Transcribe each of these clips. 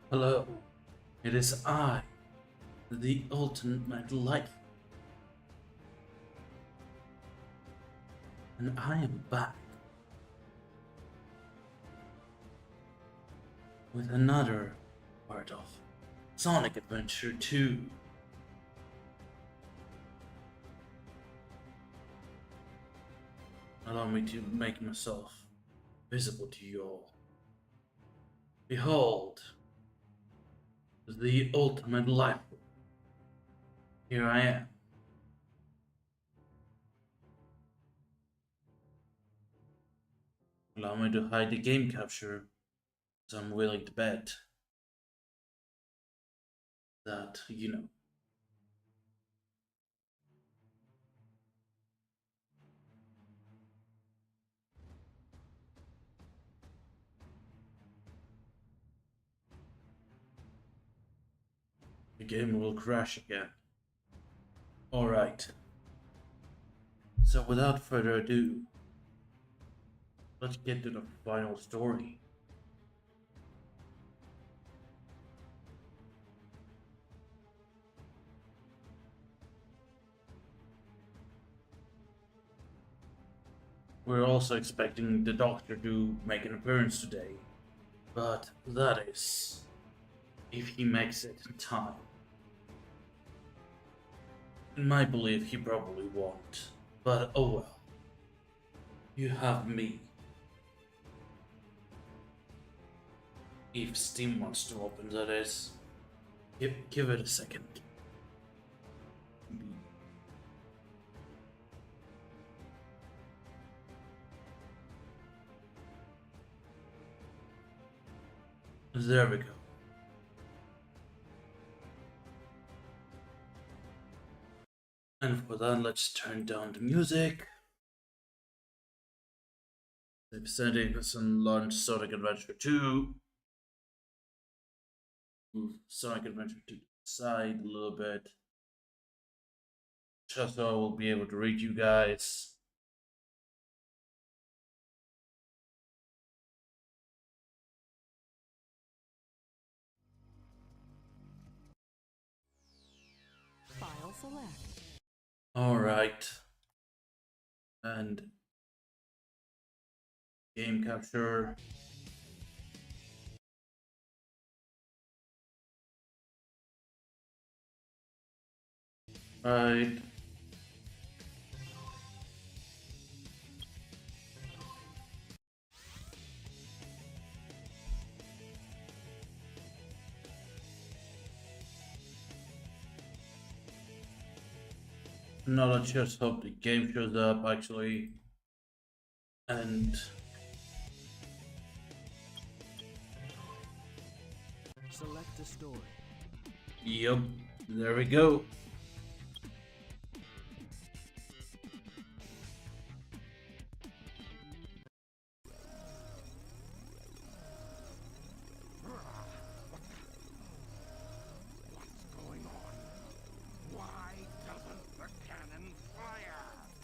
Hello, it is I, the ultimate life, and I am back with another part of Sonic Adventure 2. Allow me to make myself visible to you all. Behold, the ultimate life. Here I am. Allow me to hide the game capture, as I'm willing to bet that, the game will crash again. Alright, so without further ado, let's get to the final story. We're also expecting the Doctor to make an appearance today, but that is if he makes it in time. In my belief, he probably won't, but oh well. You have me. If Steam wants to open, that is. Give it a second. There we go. And for that, let's turn down the music. The Bisect and launch Sonic Adventure 2. Move Sonic Adventure to the side a little bit. Just so I will be able to read you guys. File select. Alright. And game capture. Right. Now let's just hope the game shows up actually. And Select a story. yep, there we go.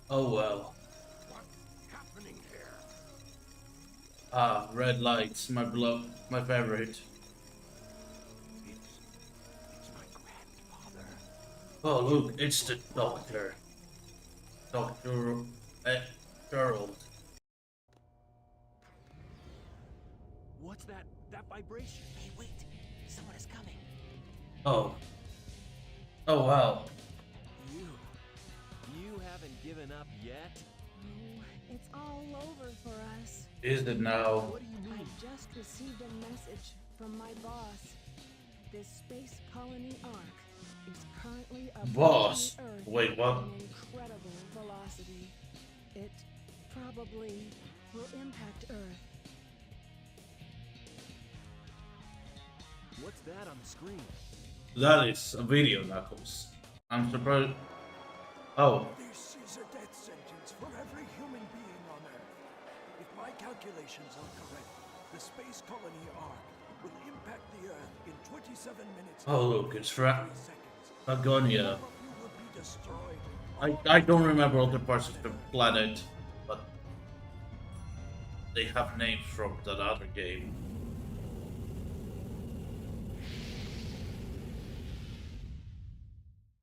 Oh well. What's happening here? Ah, red lights, my beloved, my favorite. It's my grandfather. Oh look, it's the Doctor. Doctor Gerald. What's that? That vibration? Hey, wait! Someone is coming. Oh. Oh wow. You haven't given up yet? Oh, it's all over for us. Is it now? What do you I mean? just received a message from my boss. This space colony arc is currently Boss? approaching Earth Wait, what? at an incredible velocity. It probably will impact Earth. What's that on the screen? That is a video, Knuckles. I'm surprised. Oh, This is a death sentence for every human being on Earth. If my calculations are correct, the space colony arc will impact the Earth in 27 minutes. oh look, it's 3 seconds. Dragonia. All of you will be destroyed. I don't remember other parts of the planet, but they have names from that other game.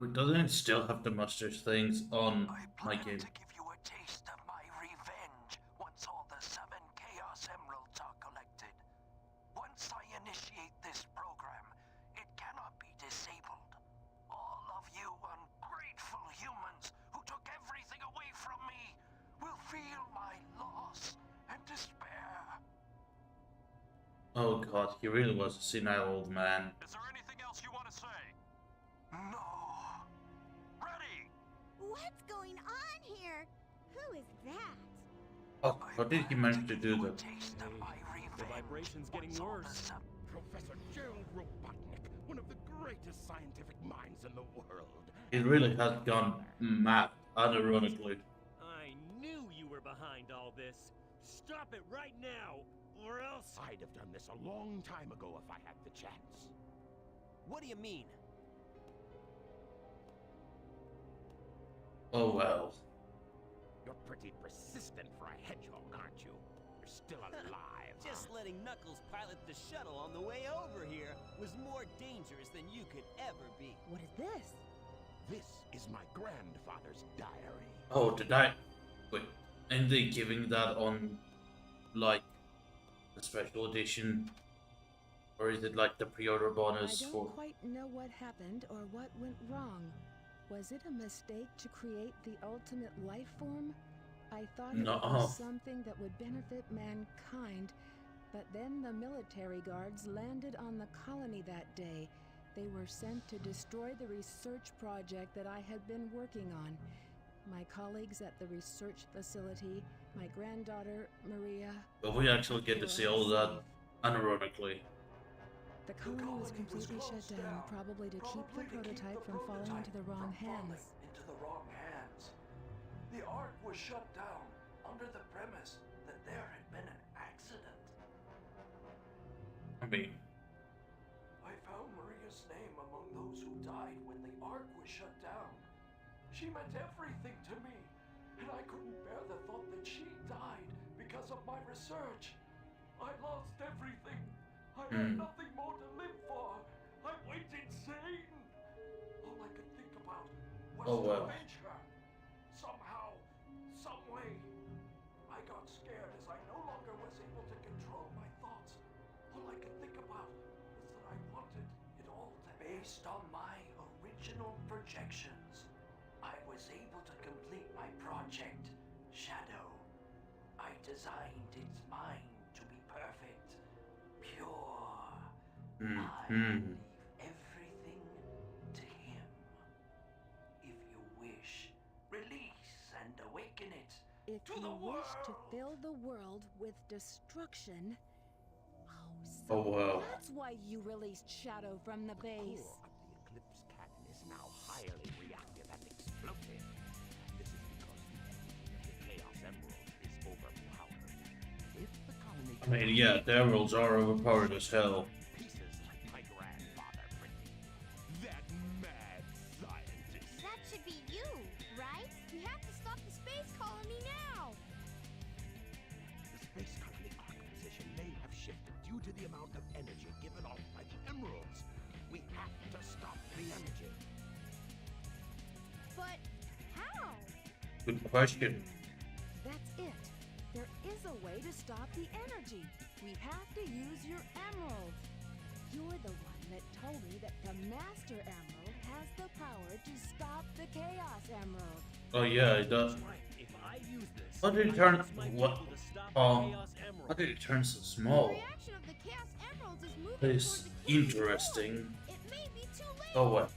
But doesn't it still have the muster things on I my plan game? to give you a taste of my revenge once all the 7 Chaos Emeralds are collected. Once I initiate this program, it cannot be disabled. All of you ungrateful humans who took everything away from me will feel my loss and despair. Oh god, he really was a senile old man. Is there anything else you want to say? No. Ready! What's going on here? Who is that? Oh, how did he manage to do that? The vibration's getting worse. Professor Gerald Robotnik, one of the greatest scientific minds in the world. It really has gone mad, unironically. I knew you were behind all this. Stop it right now, or else... I'd have done this a long time ago if I had the chance. What do you mean? Oh well. You're pretty persistent for a hedgehog, aren't you? You're still alive. Just letting Knuckles pilot the shuttle on the way over here was more dangerous than you could ever be. What is this? This is my grandfather's diary. Oh, did I... Wait, and they giving that on, like, the special edition? Or is it like the pre-order I bonus don't for... quite know what happened or what went wrong. Was it a mistake to create the ultimate life form? I thought it No. was something that would benefit mankind, but then the military guards landed on the colony that day. They were sent to destroy the research project that I had been working on. My colleagues at the research facility, my granddaughter, Maria... But we actually get to see all that unironically. The colony was completely shut down, probably to keep the prototype from falling into the wrong hands. The Ark was shut down under the premise that there had been an accident. I mean, I found Maria's name among those who died when the Ark was shut down. She meant everything to me, and I couldn't bear the thought that she died because of my research. I lost everything. I had nothing more to live for. I went insane. All I could think about was Oh, to well. avenge her. Somehow, some way. I got scared as I no longer was able to control my thoughts. All I could think about was that I wanted it all to based on my original projections. I was able to complete my project, Shadow. I designed its mind to be perfect, pure. I leave everything to him. If you wish, release and awaken it If to you the wish to world. fill the world with destruction... oh wow. That's why you released Shadow from the base. Core of the Eclipse Cannon is now highly reactive and explosive. This is because the Chaos Emerald is overpowered. If the colony I mean, yeah, the emeralds are overpowered as hell. pieces like my grandfather predicted, that mad scientist. That should be you, right? We have to stop the space colony now! The space colony arc position may have shifted due to the amount of energy given off by the emeralds. We have to stop the energy. But how? Good question. That's it. There is a way to stop the energy. We have to use your emerald. You're the one that told me that the Master Emerald has the power to stop the Chaos Emerald. Oh yeah, it does. That's right. If I use this, How did it I turn... use my What? people to stop Oh, the Chaos Emerald. how did it turn so The small? reaction of the Chaos Emeralds is moving That is toward the Chaos interesting. Emerald. It may be too late. Oh well.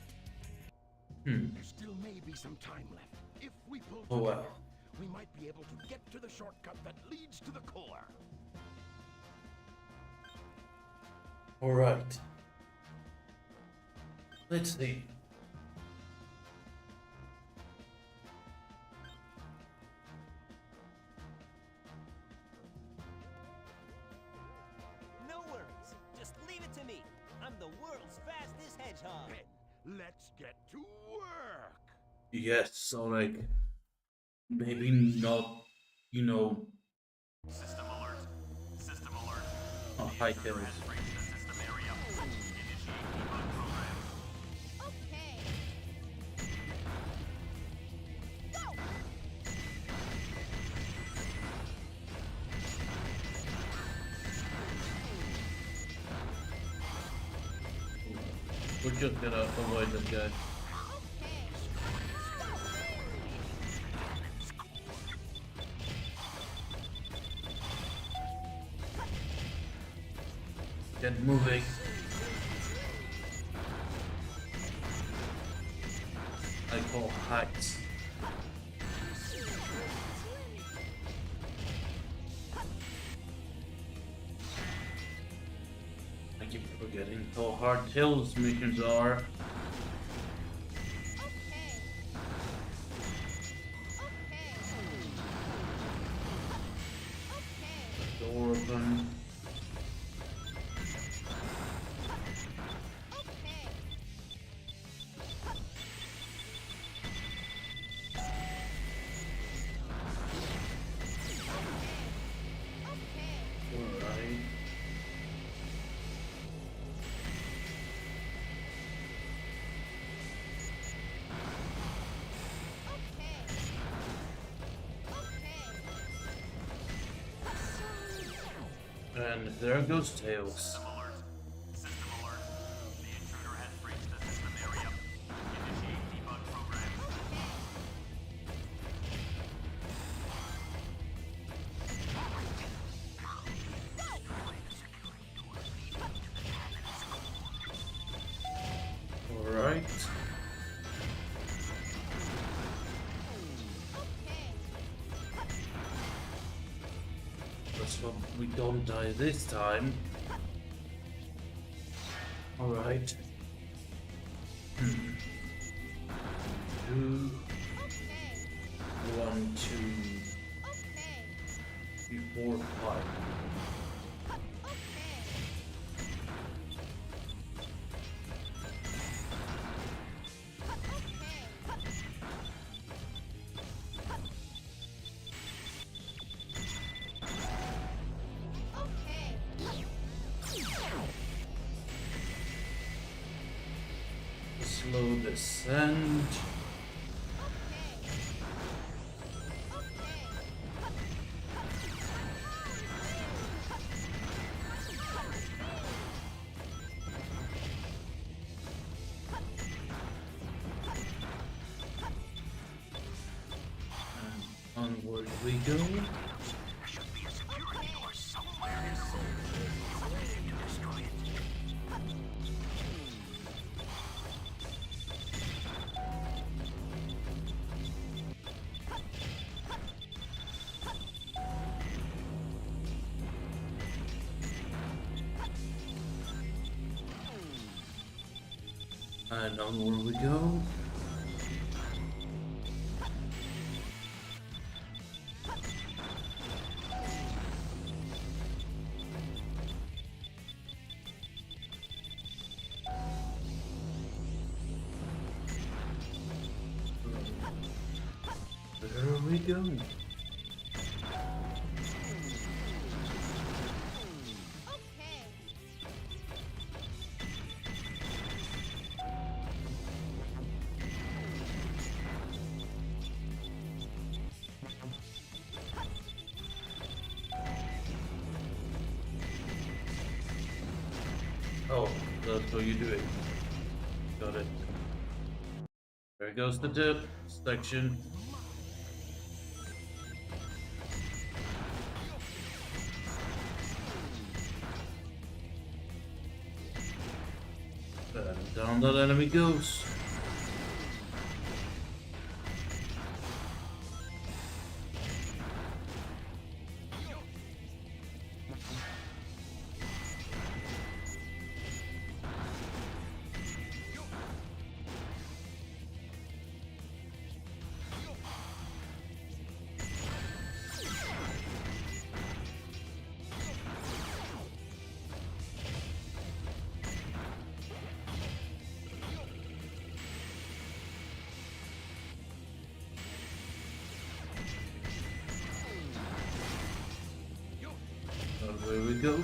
There still may be some time left. If we pull Oh, together, well. we might be able to get to the shortcut that leads to the core. Alright. Let's see. No worries. Just leave it to me. I'm the world's fastest hedgehog. Then let's get to work. Yes, so like... Maybe not, you know... System alert. System alert. Oh, hi, Tails. Reached the system area. Initiate debug program. Okay. We're just gonna avoid them, guys. Get moving. I call hacks. I keep forgetting how hard Tails missions are. Door open. Alright. And there goes Tails. System alert. System alert. The intruder has breached the system area. Initiate debug program. Alright. Let's hope we don't die this time. Alright. 2, 1, 2, 3, 4, 5. Slow descent. And onward we go. There should be a security door somewhere. We need to destroy it. And onward we go. There we go. Oh, that's how you do it. Got it. There goes the dip section. And down that enemy goes. Away we go.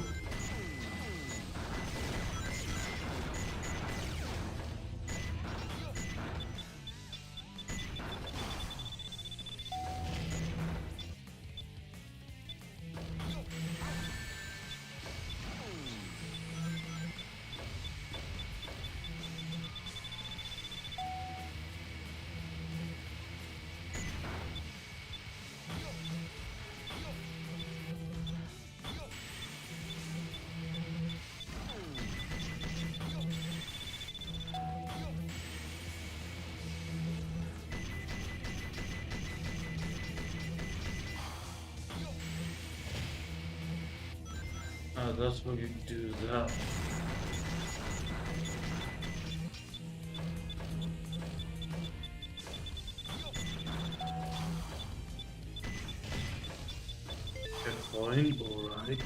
that's how you do that. Checkpoint, alright.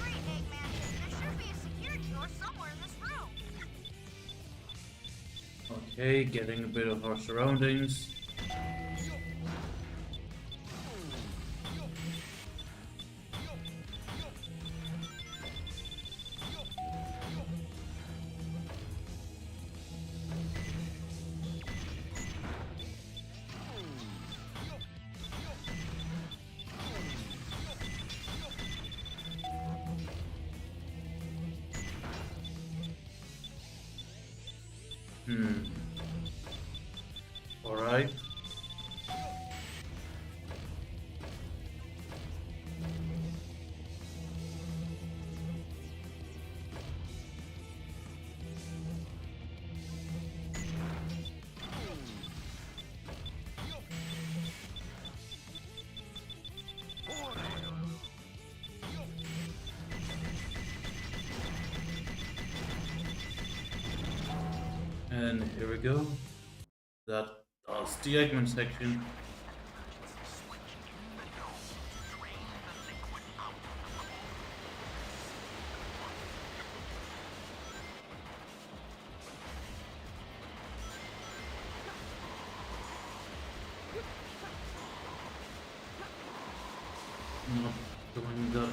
Great, Eggman. There should be a security door somewhere in this room. Okay, getting a bit of our surroundings. Alright. And here we go. That's the Eggman section. Not doing that.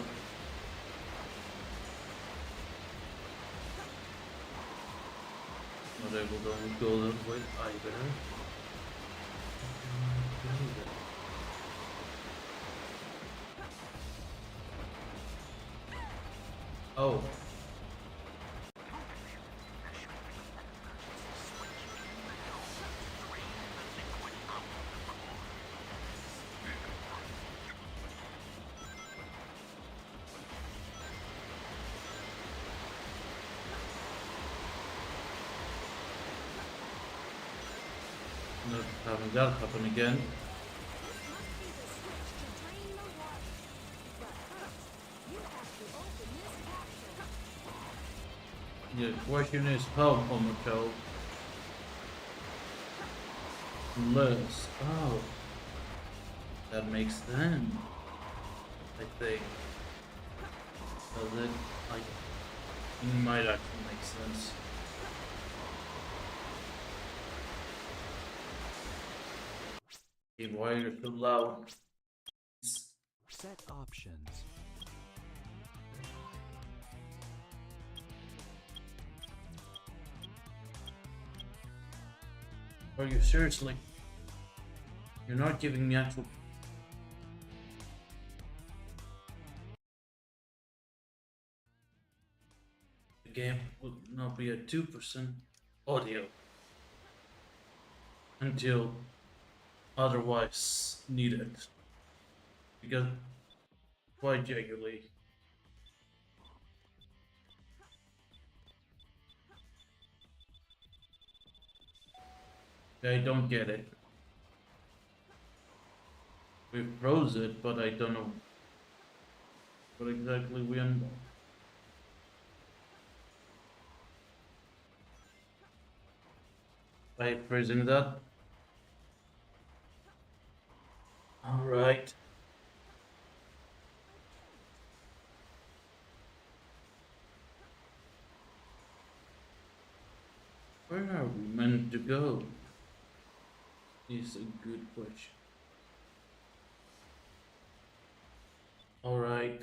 Not able to go that way either. Oh. Not having that happen again. The question is how much I'll less. Oh, that makes sense. I think. So that it might actually make sense. Okay, why are you so loud? Set options. Are you seriously? You're not giving me actual. The game will not be at 2% audio until otherwise needed. Because quite genuinely, I don't get it. We froze it, but I don't know what exactly we end up. By freezing that. Alright. Where are we meant to go? Is a good question. Alright.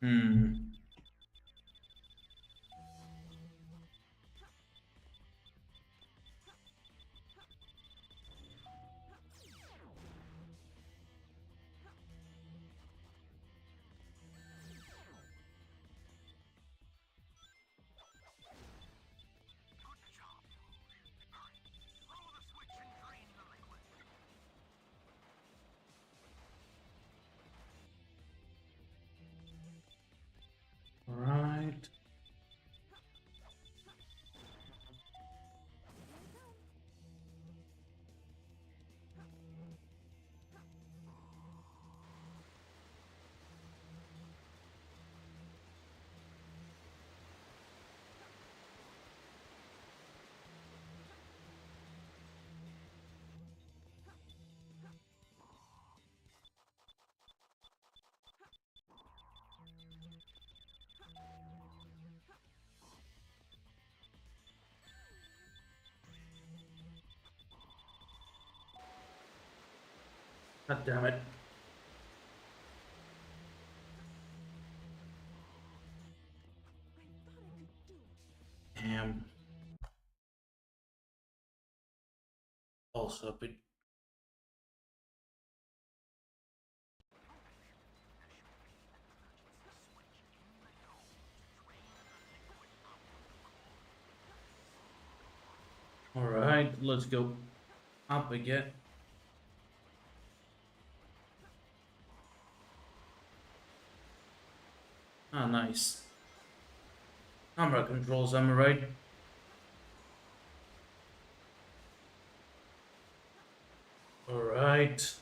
Hmm. Right. God damn it. Damn. Also a bit. Alright, let's go up again. Ah, nice. Camera controls, am I right? Alright.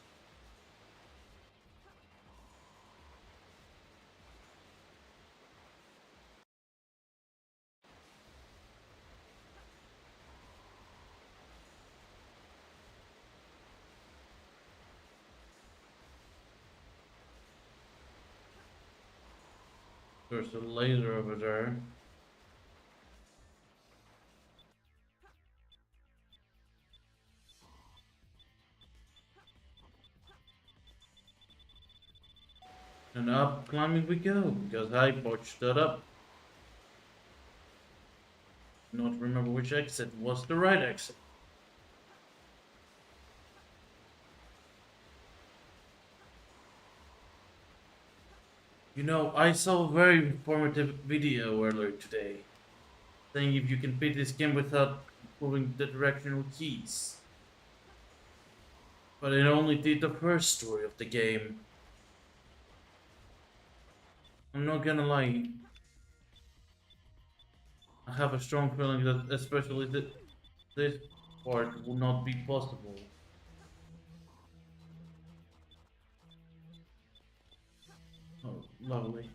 There's a laser over there. And up climbing we go, because I botched that up. Not remember which exit was the right exit. You know, I saw a very informative video earlier today, saying if you can beat this game without moving the directional keys. But it only did the first story of the game. I'm not gonna lie. I have a strong feeling that especially this part will not be possible. Oh, lovely.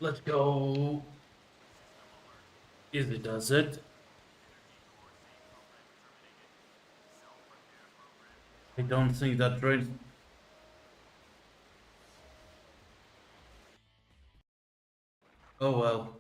Let's go. Easy does it. I don't think that train. Oh well.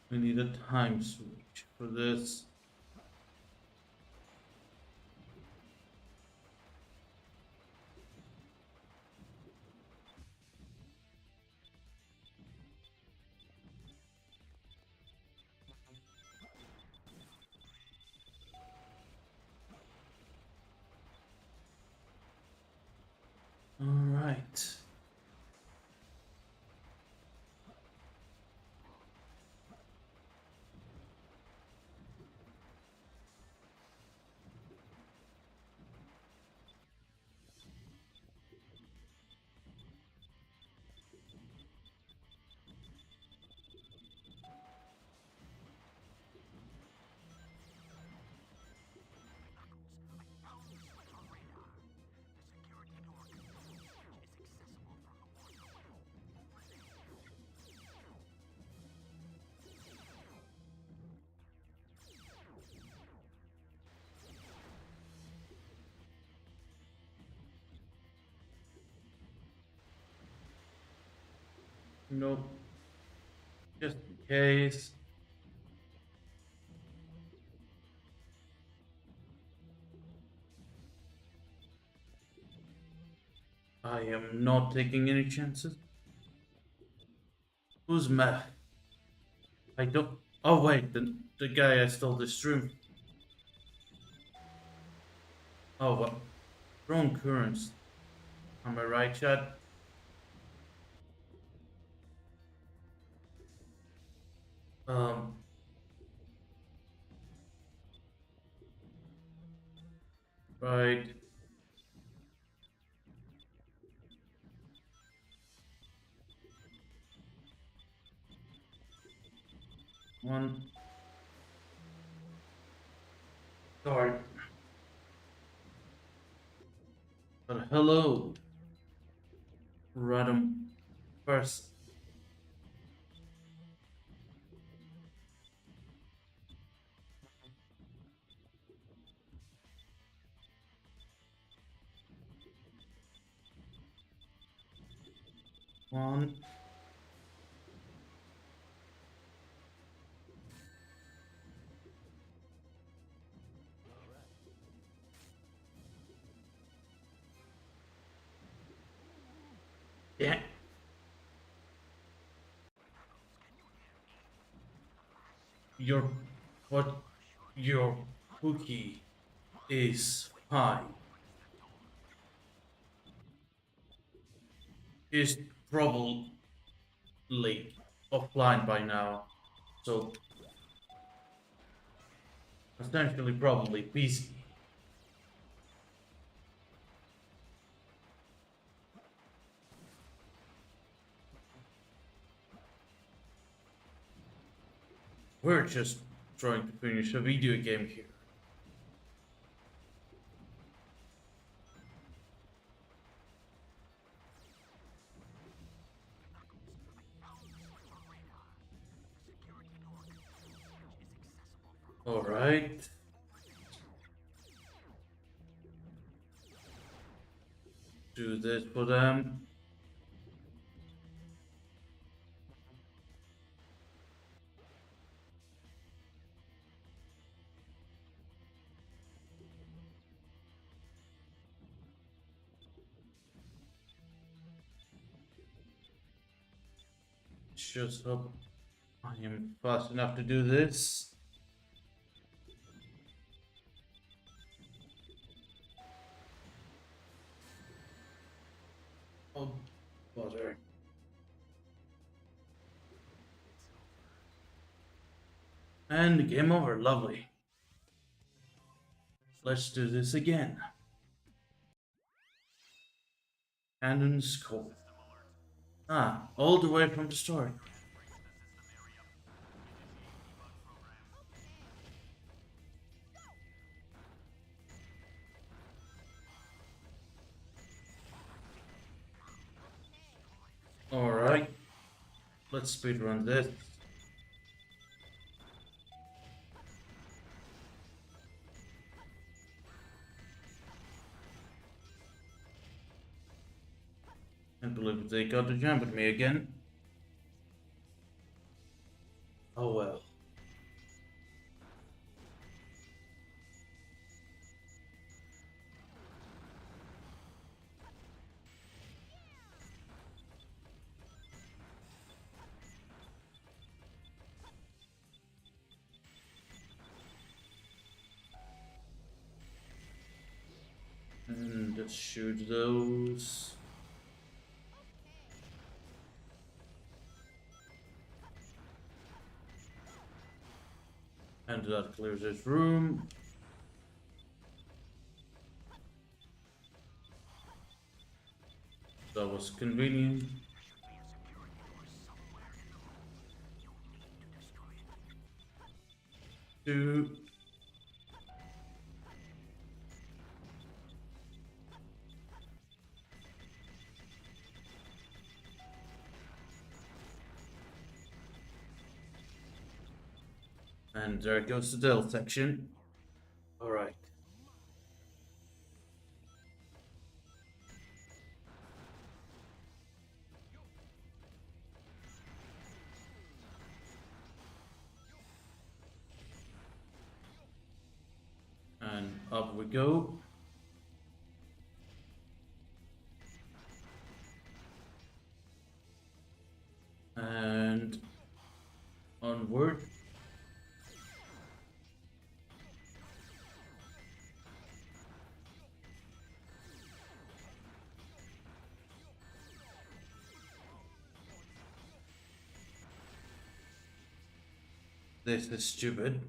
We need a time switch for this. Right. Nope. Just in case. I am not taking any chances. Who's mad? I don't. Oh wait, the guy I stole this room. Oh, what? Wrong currents. Am I right, Chad? Um. Right. One. Sorry. But hello, random person. One. Yeah. Your what? Your cookie is fine. Is probably offline by now, so essentially probably busy. We're just trying to finish a video game here. All right. Do this for them. Just hope I am fast enough to do this. Oh, bother. And game over. Lovely. Let's do this again. Cannon scope. Ah, all the way from the start. Alright. Let's speedrun this. Can't believe they got to jump at me again. Oh well. And let's shoot those. And that clears this room. That was convenient. Two. And there goes the Dell section. Alright. And up we go. And onward. This is stupid.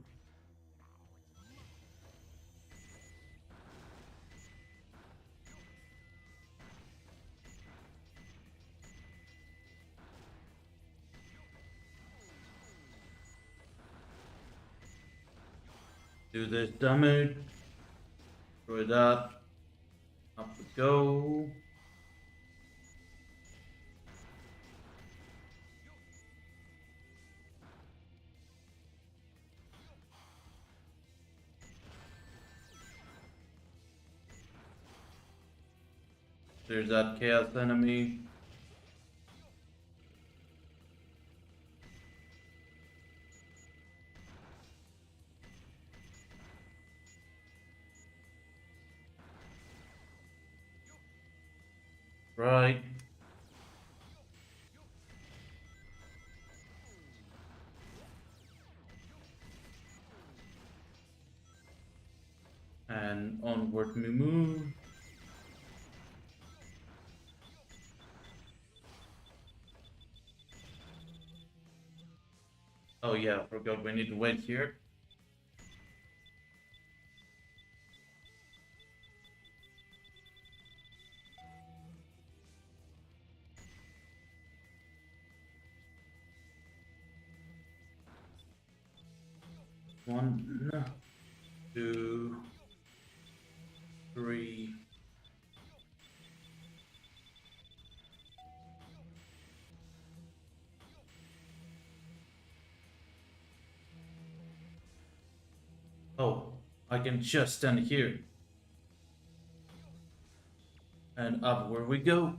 Do this damage. Throw that. Up we go. There's that chaos enemy. Right. And onward we move. Oh yeah, I forgot we need to wait here. One, two, three. Oh, I can just stand here. And up where we go.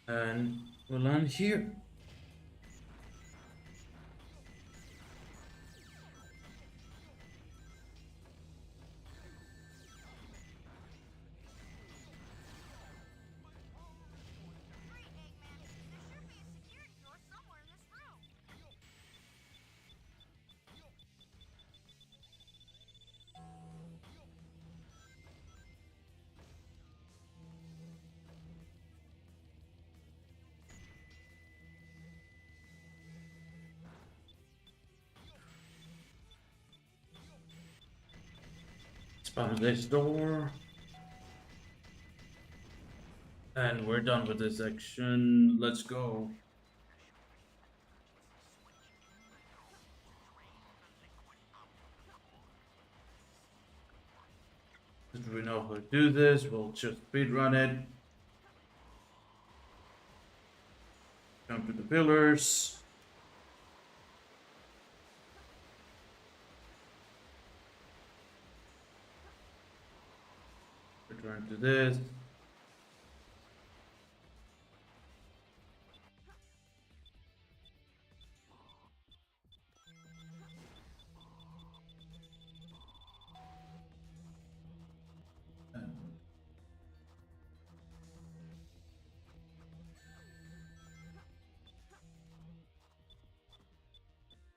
And we'll land here. Great, Eggman. There should be a security door somewhere in this room. Spam this door. And we're done with this section. Let's go. Since we know how to do this, we'll just speedrun it. Jump to the pillars. Turn to this.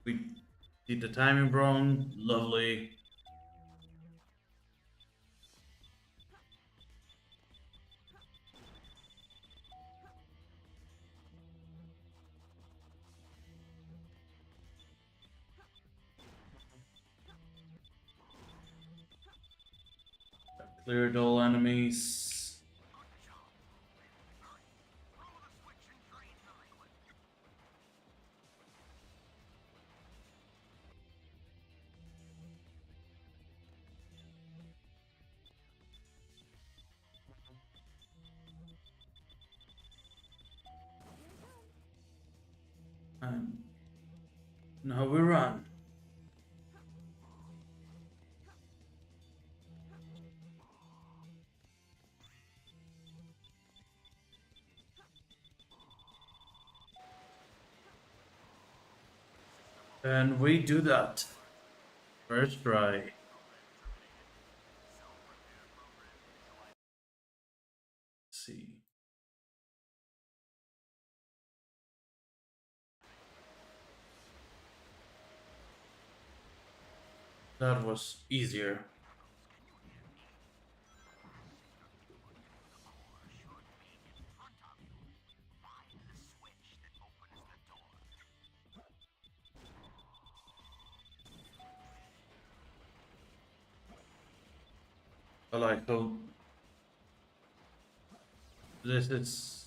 We did the timing wrong. Lovely. Cleared all enemies. And now we run. And we do that. First try. Let's see. That was easier. I like how this is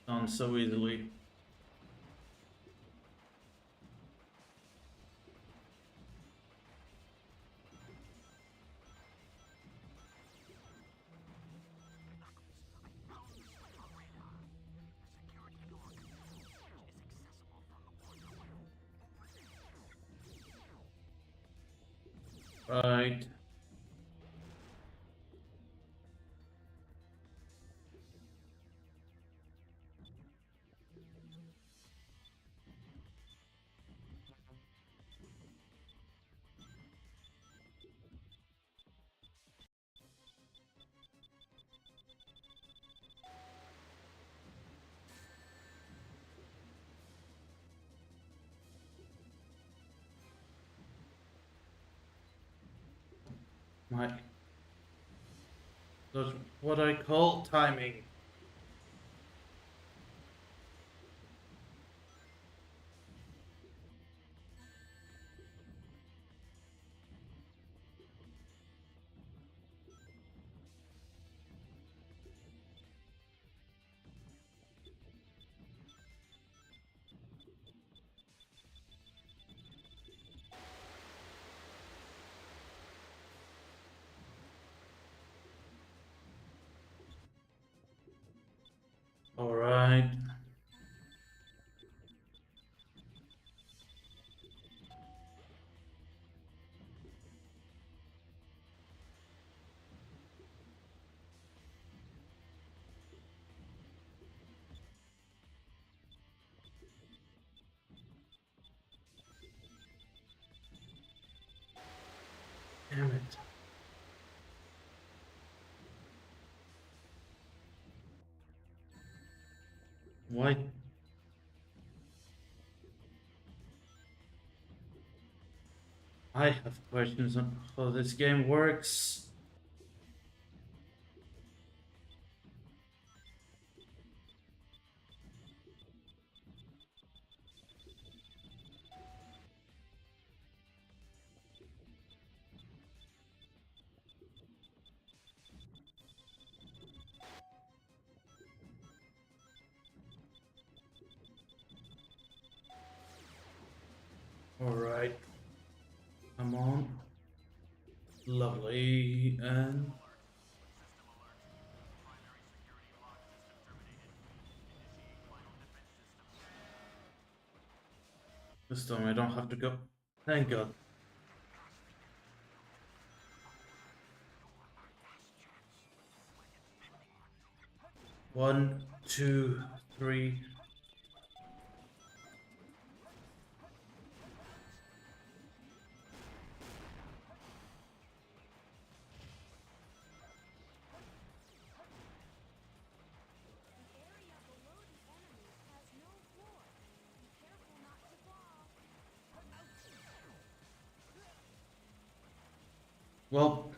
done so easily. Right. My That's what I call timing. All right. Damn it. Why? I have questions on how this game works. All right. Come on. Lovely. And this time I don't have to go. Thank God. 1, 2, 3. The area below the enemies has no floor. Be careful not to fall. Well,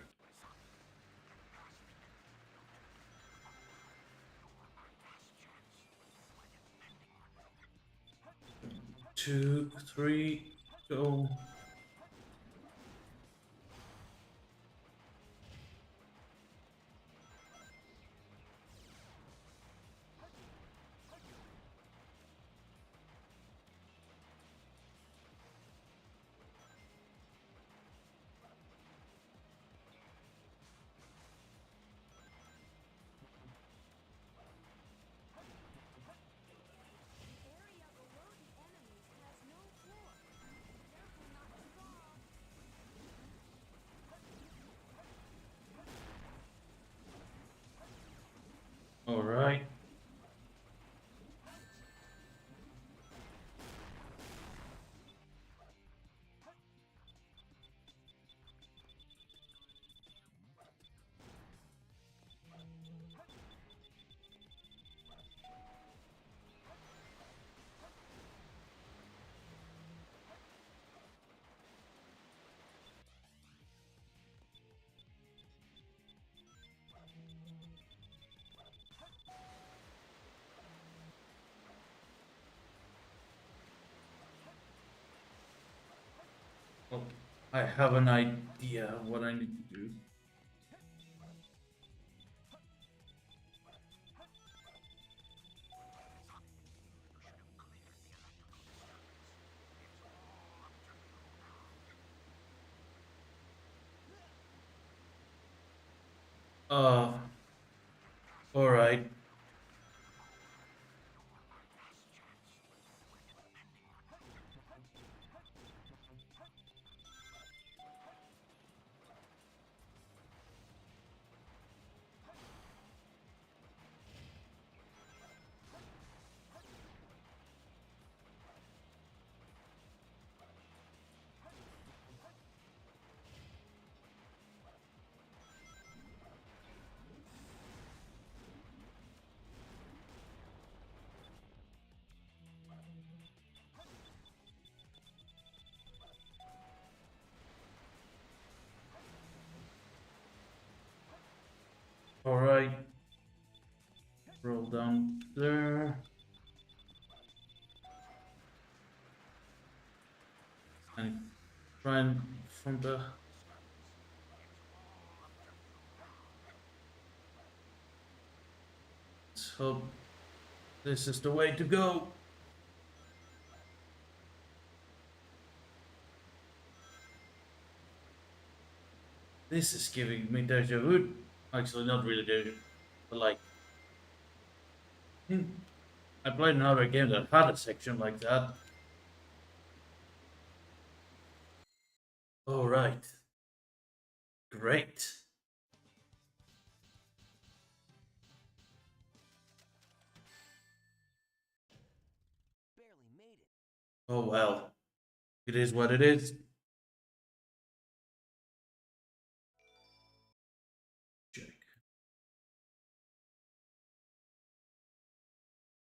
two, three, go. The area below the enemies has no floor. Be careful not to fall. All right. Okay. I have an idea what I need to do. Uh, all right. All right. Roll down there. And try and from the. Let's hope this is the way to go. This is giving me deja vu. Actually, not really deja vu, but like. hmm, I played another game that had a section like that. All right. Great. Barely made it. Oh well. It is what it is. Check.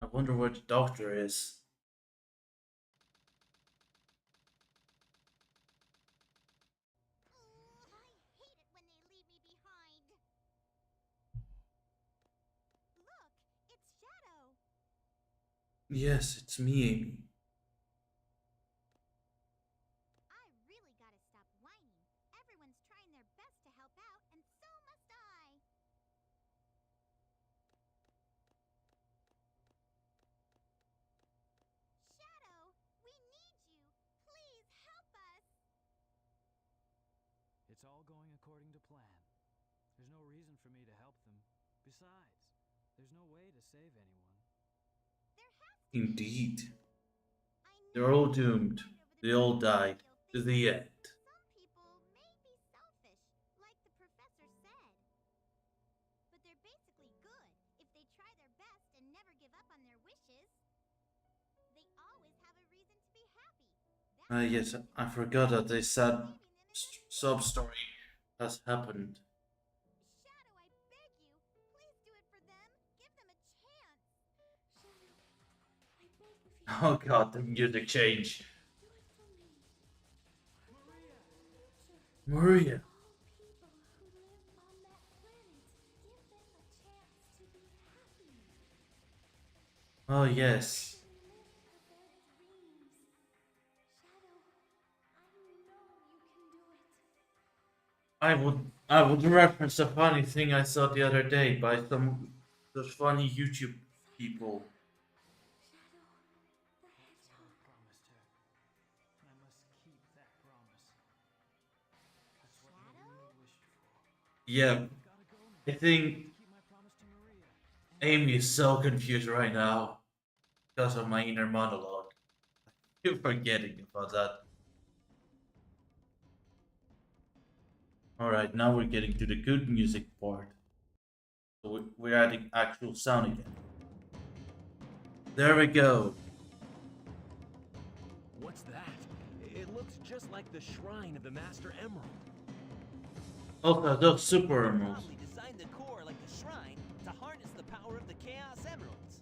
I wonder where the doctor is. I hate it when they leave me behind. Look, it's Shadow. Yes, it's me, Amy. I really gotta stop whining. Everyone's trying their best to help out, and so must I. Shadow, we need you. Please help us. It's all going according to plan. There's no reason for me to help them. Besides, there's no way to save anyone. There has to be. Indeed. I They're know all you doomed. mind over the They all big died. deal To things, the end. but some people may be selfish, like the professor said. But they're basically good if they try their Yes, I forgot that this sad sub story has happened. Shadow, I beg you, please do it for them. Give them a chance. Shadow, I beg if you Oh god, the music change. do it for me. Sir, Maria. all people who live on that planet, give them a chance to be happy. Oh yes. They live for their dreams. Shadow, I know you can do it. I would reference a funny thing I saw the other day by some those funny YouTube people. Shadow, the hedgehog. Promised her. And I must keep that promise. That's what Maria wished for. Yeah, Gotta go now. I think Keep my promise to Maria. Amy is so confused right now because of my inner monologue. You're forgetting about that. Alright, now we're getting to the good music part. So we're adding actual sound again. There we go. What's that? It looks just like the shrine of the Master Emerald. Also, those super emeralds. Probably designed the core like the shrine to harness the power of the Chaos Emeralds.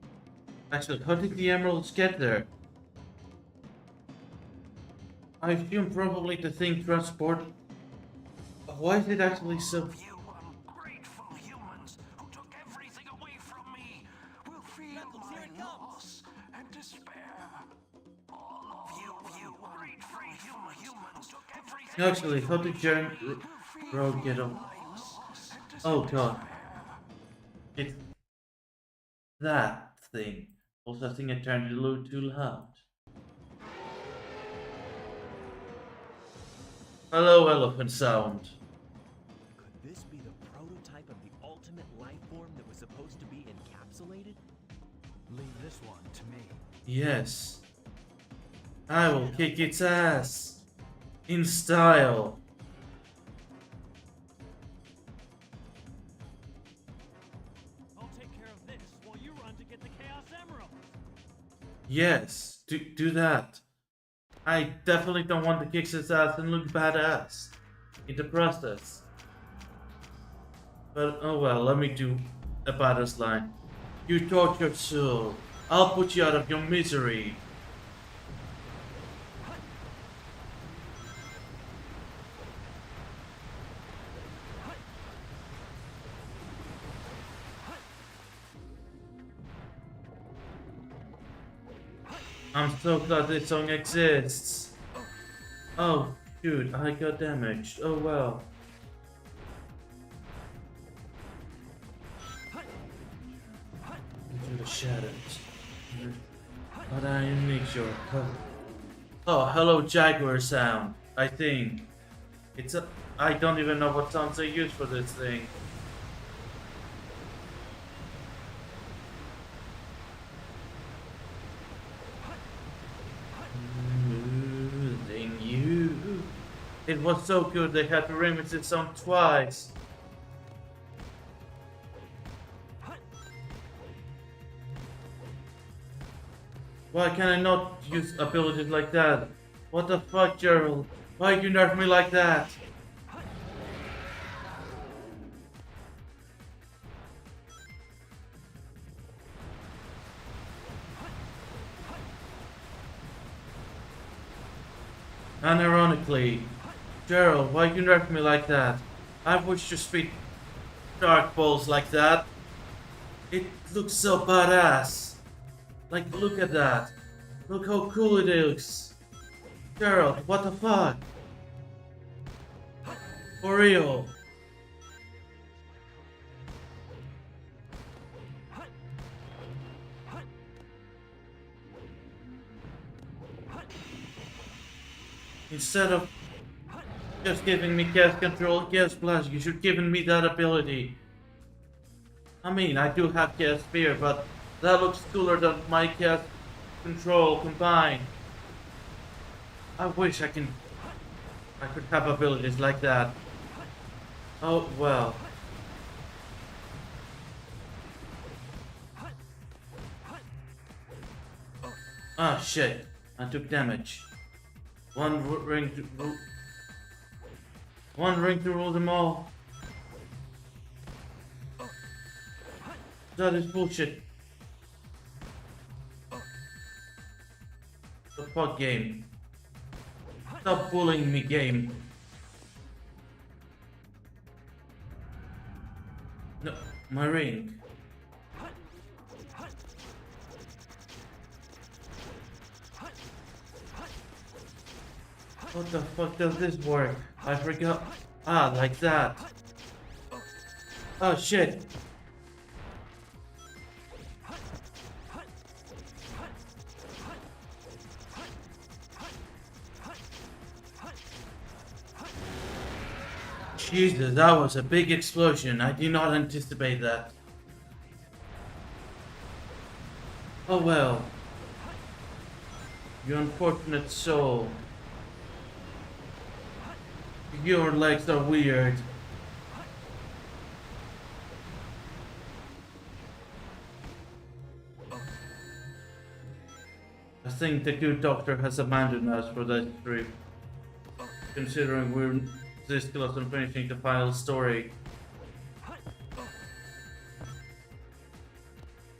Actually, how did the emeralds get there? I assume probably the thing transport. Why is it actually so? You ungrateful humans who took everything away from me will feel Knuckles, here it my comes. loss and despair. All of you ungrateful humans who took everything Actually, how did Jaren Rogue get up? Oh god. It's that thing. Also, I think I turned it a little too loud. Hello, elephant sound. Could this be the prototype of the ultimate life form that was supposed to be encapsulated? Leave this one to me. Yes. I will kick its ass. In style. I'll take care of this while you run to get the Chaos Emeralds. Yes, do that. I definitely don't want to kick his ass and look badass in the process. But oh well, let me do a badass line. You tortured soul, I'll put you out of your misery. I'm so glad this song exists. Oh, shoot, I got damaged. Oh well. Into the shadows. But I need your help. Oh, hello Jaguar sound, I think. It's a... I don't even know what sounds I use for this thing. They knew. It was so good they had to remix it song twice. Why can I not use abilities like that? What the fuck, Gerald? Why you nerf me like that? Unironically, Gerald, why you nerf me like that? I wish to speak dark balls like that. It looks so badass. Like, look at that. Look how cool it looks. Gerald, what the fuck? For real. Instead of just giving me cast control, cast blast, you should given me that ability. I mean, I do have cast spear, but that looks cooler than my cast control combined. I wish I could have abilities like that. Oh well. Ah shit, I took damage. Ring to rule. One ring to rule them all. That is bullshit. The fuck game. Stop bullying me, game. No, my ring. What the fuck does this work? I forgot. Ah, like that. Oh shit. Jesus, that was a big explosion. I did not anticipate that. Oh well. You unfortunate soul. Your legs are weird. I think the good doctor has abandoned us for this trip. Considering we're this close on finishing the final story.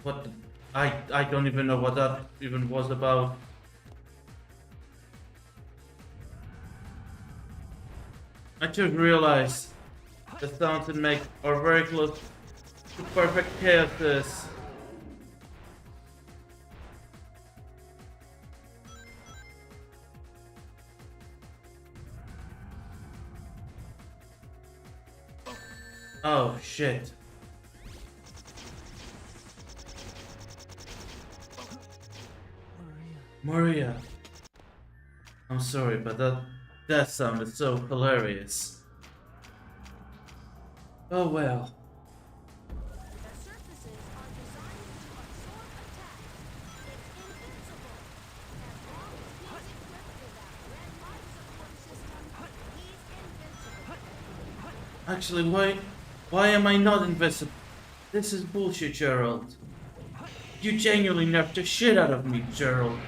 What the, I don't even know what that even was about. I just realized the sounds it makes are very close to perfect chaos. Oh shit. Maria. I'm sorry, but that sounded so hilarious. Oh well. The surfaces are designed to absorb attack. It's invincible. As long as he's equipped with that red life support system, he's invincible. Actually, why am I not invisible? This is bullshit, Gerald. You genuinely nerfed the shit out of me, Gerald.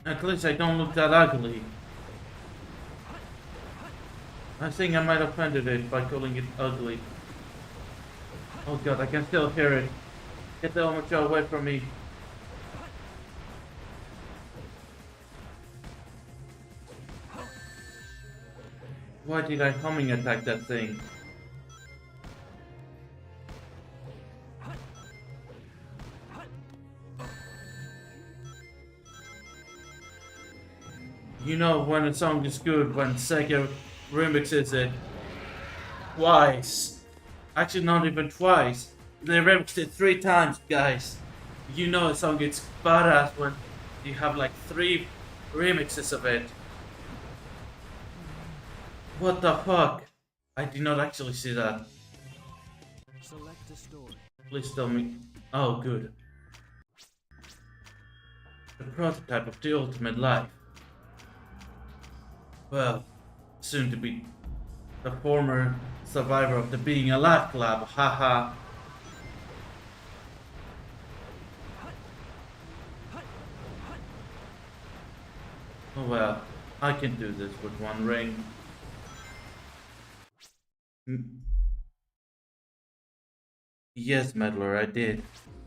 At least I don't look that ugly. I think I might have offended it by calling it ugly. Oh god, I can still hear it. Get the armature away from me. Why did I homing attack that thing? You know when a song is good when Sega remixes it twice. Actually, not even twice. They remixed it 3 times, guys. You know a song gets badass when you have like 3 remixes of it. What the fuck? I did not actually see that. Select a story. Please tell me. Oh, good. The prototype of the ultimate life. Well, soon to be the former survivor of the Being Alive Club, haha. Oh well, I can do this with 1 ring. Yes, Meddler, I did.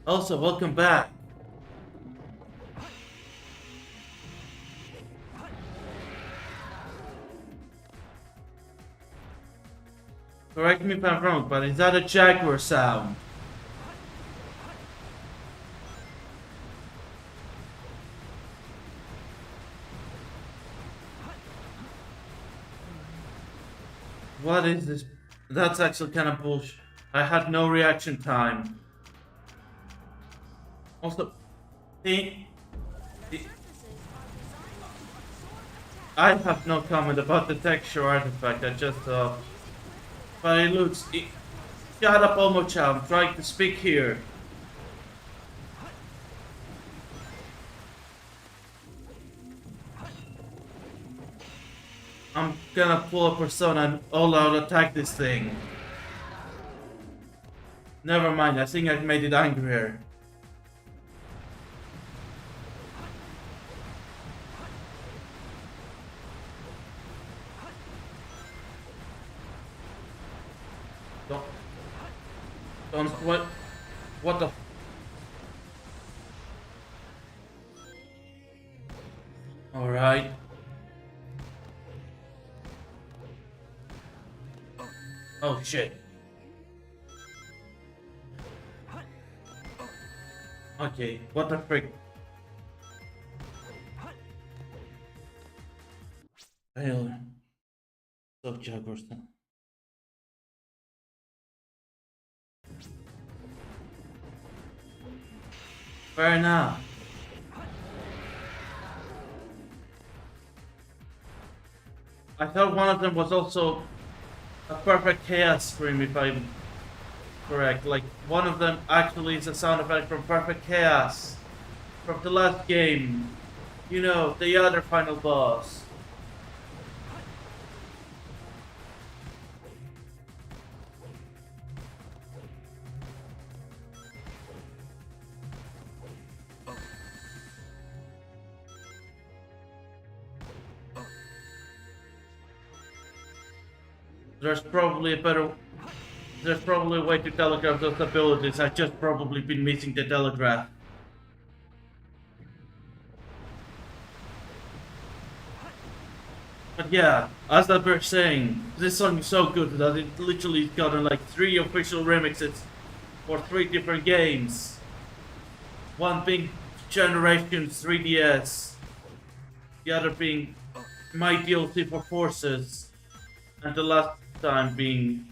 Also, welcome back. Correct me if I'm wrong, but is that a jaguar sound? What is this? That's actually kind of bullshit. I had no reaction time. Also, I have no comment about the texture artifact. I just thought. But it looks. Shut up, Omocha. I'm trying to speak here. I'm gonna pull a persona and all out attack this thing. Never mind, I think I've made it angrier. Don't, don't, what the? Alright. Oh shit. Okay, what the frick? Hell. Stop Jaguars. Fair enough. I thought one of them was also a perfect chaos scream, if I'm correct. Like, one of them actually is a sound effect from Perfect Chaos. From the last game. You know, the other final boss. There's probably a way to telegraph those abilities. I've just probably been missing the telegraph. But yeah, as I was saying, this song is so good that it literally gotten like 3 official remixes for 3 different games. One being Generations 3DS, the other being my DLC for Forces, and the last time being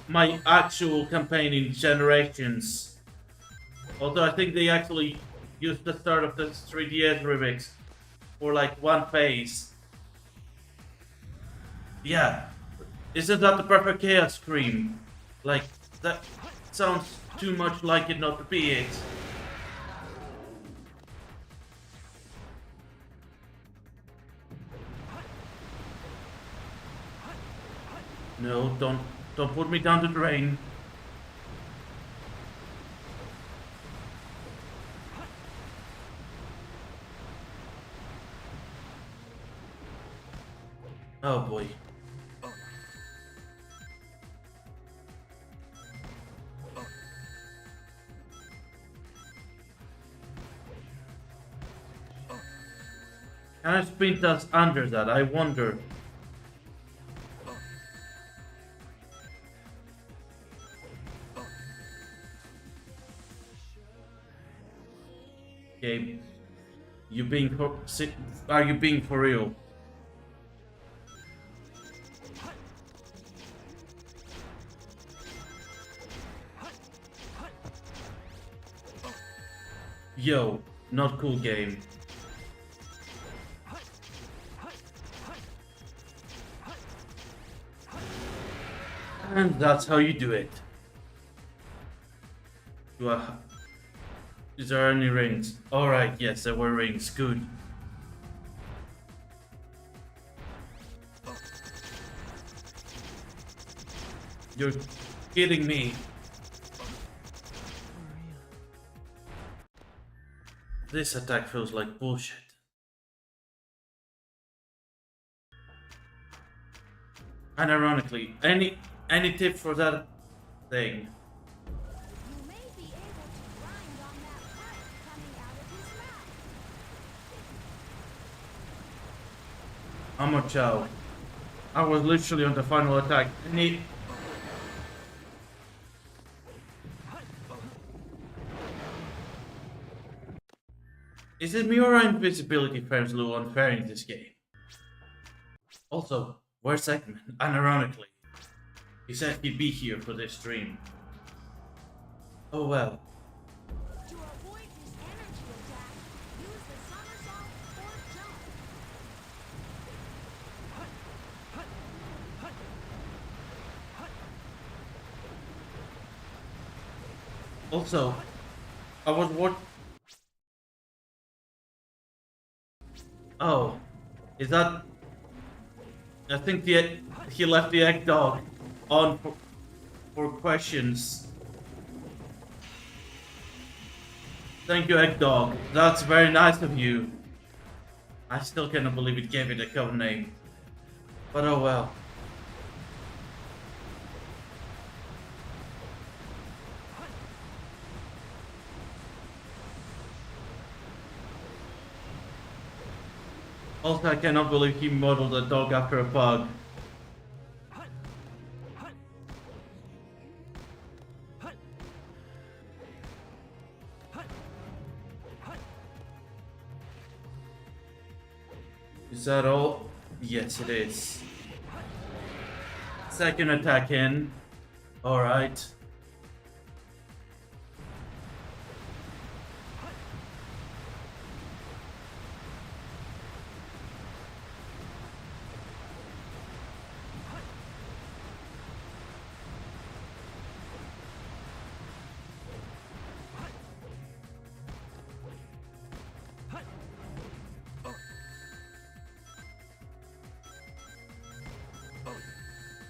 my actual campaign in Generations. Although I think they actually used the start of the 3DS remix for like one phase. Yeah, isn't that the perfect chaos scream? Like, that sounds too much like it not to be it. No, don't put me down the drain. Oh boy. Can I sprint us under that? I wonder. Okay. Are you being for real? Yo, not cool game. And that's how you do it. Is there any rings? Alright, yes, there were rings. Good. You're kidding me. This attack feels like bullshit. And ironically, any tip for that thing? You may be able to grind on that pipe coming out of his mouth. I'm a chow. I was literally on the final attack. Is it me or are invisibility frames a little unfair in this game? Also, where's Eggman? And ironically, he said he'd be here for this stream. Oh well. To avoid his energy attack, use the somersault or jump. Also, I was watching. Oh, is that? I think he left the egg dog on for questions. Thank you, egg dog. That's very nice of you. I still cannot believe it gave it a cover name, but oh well. Also, I cannot believe he modeled a dog after a pug. Is that all? Yes, it is. Second attack in. Alright.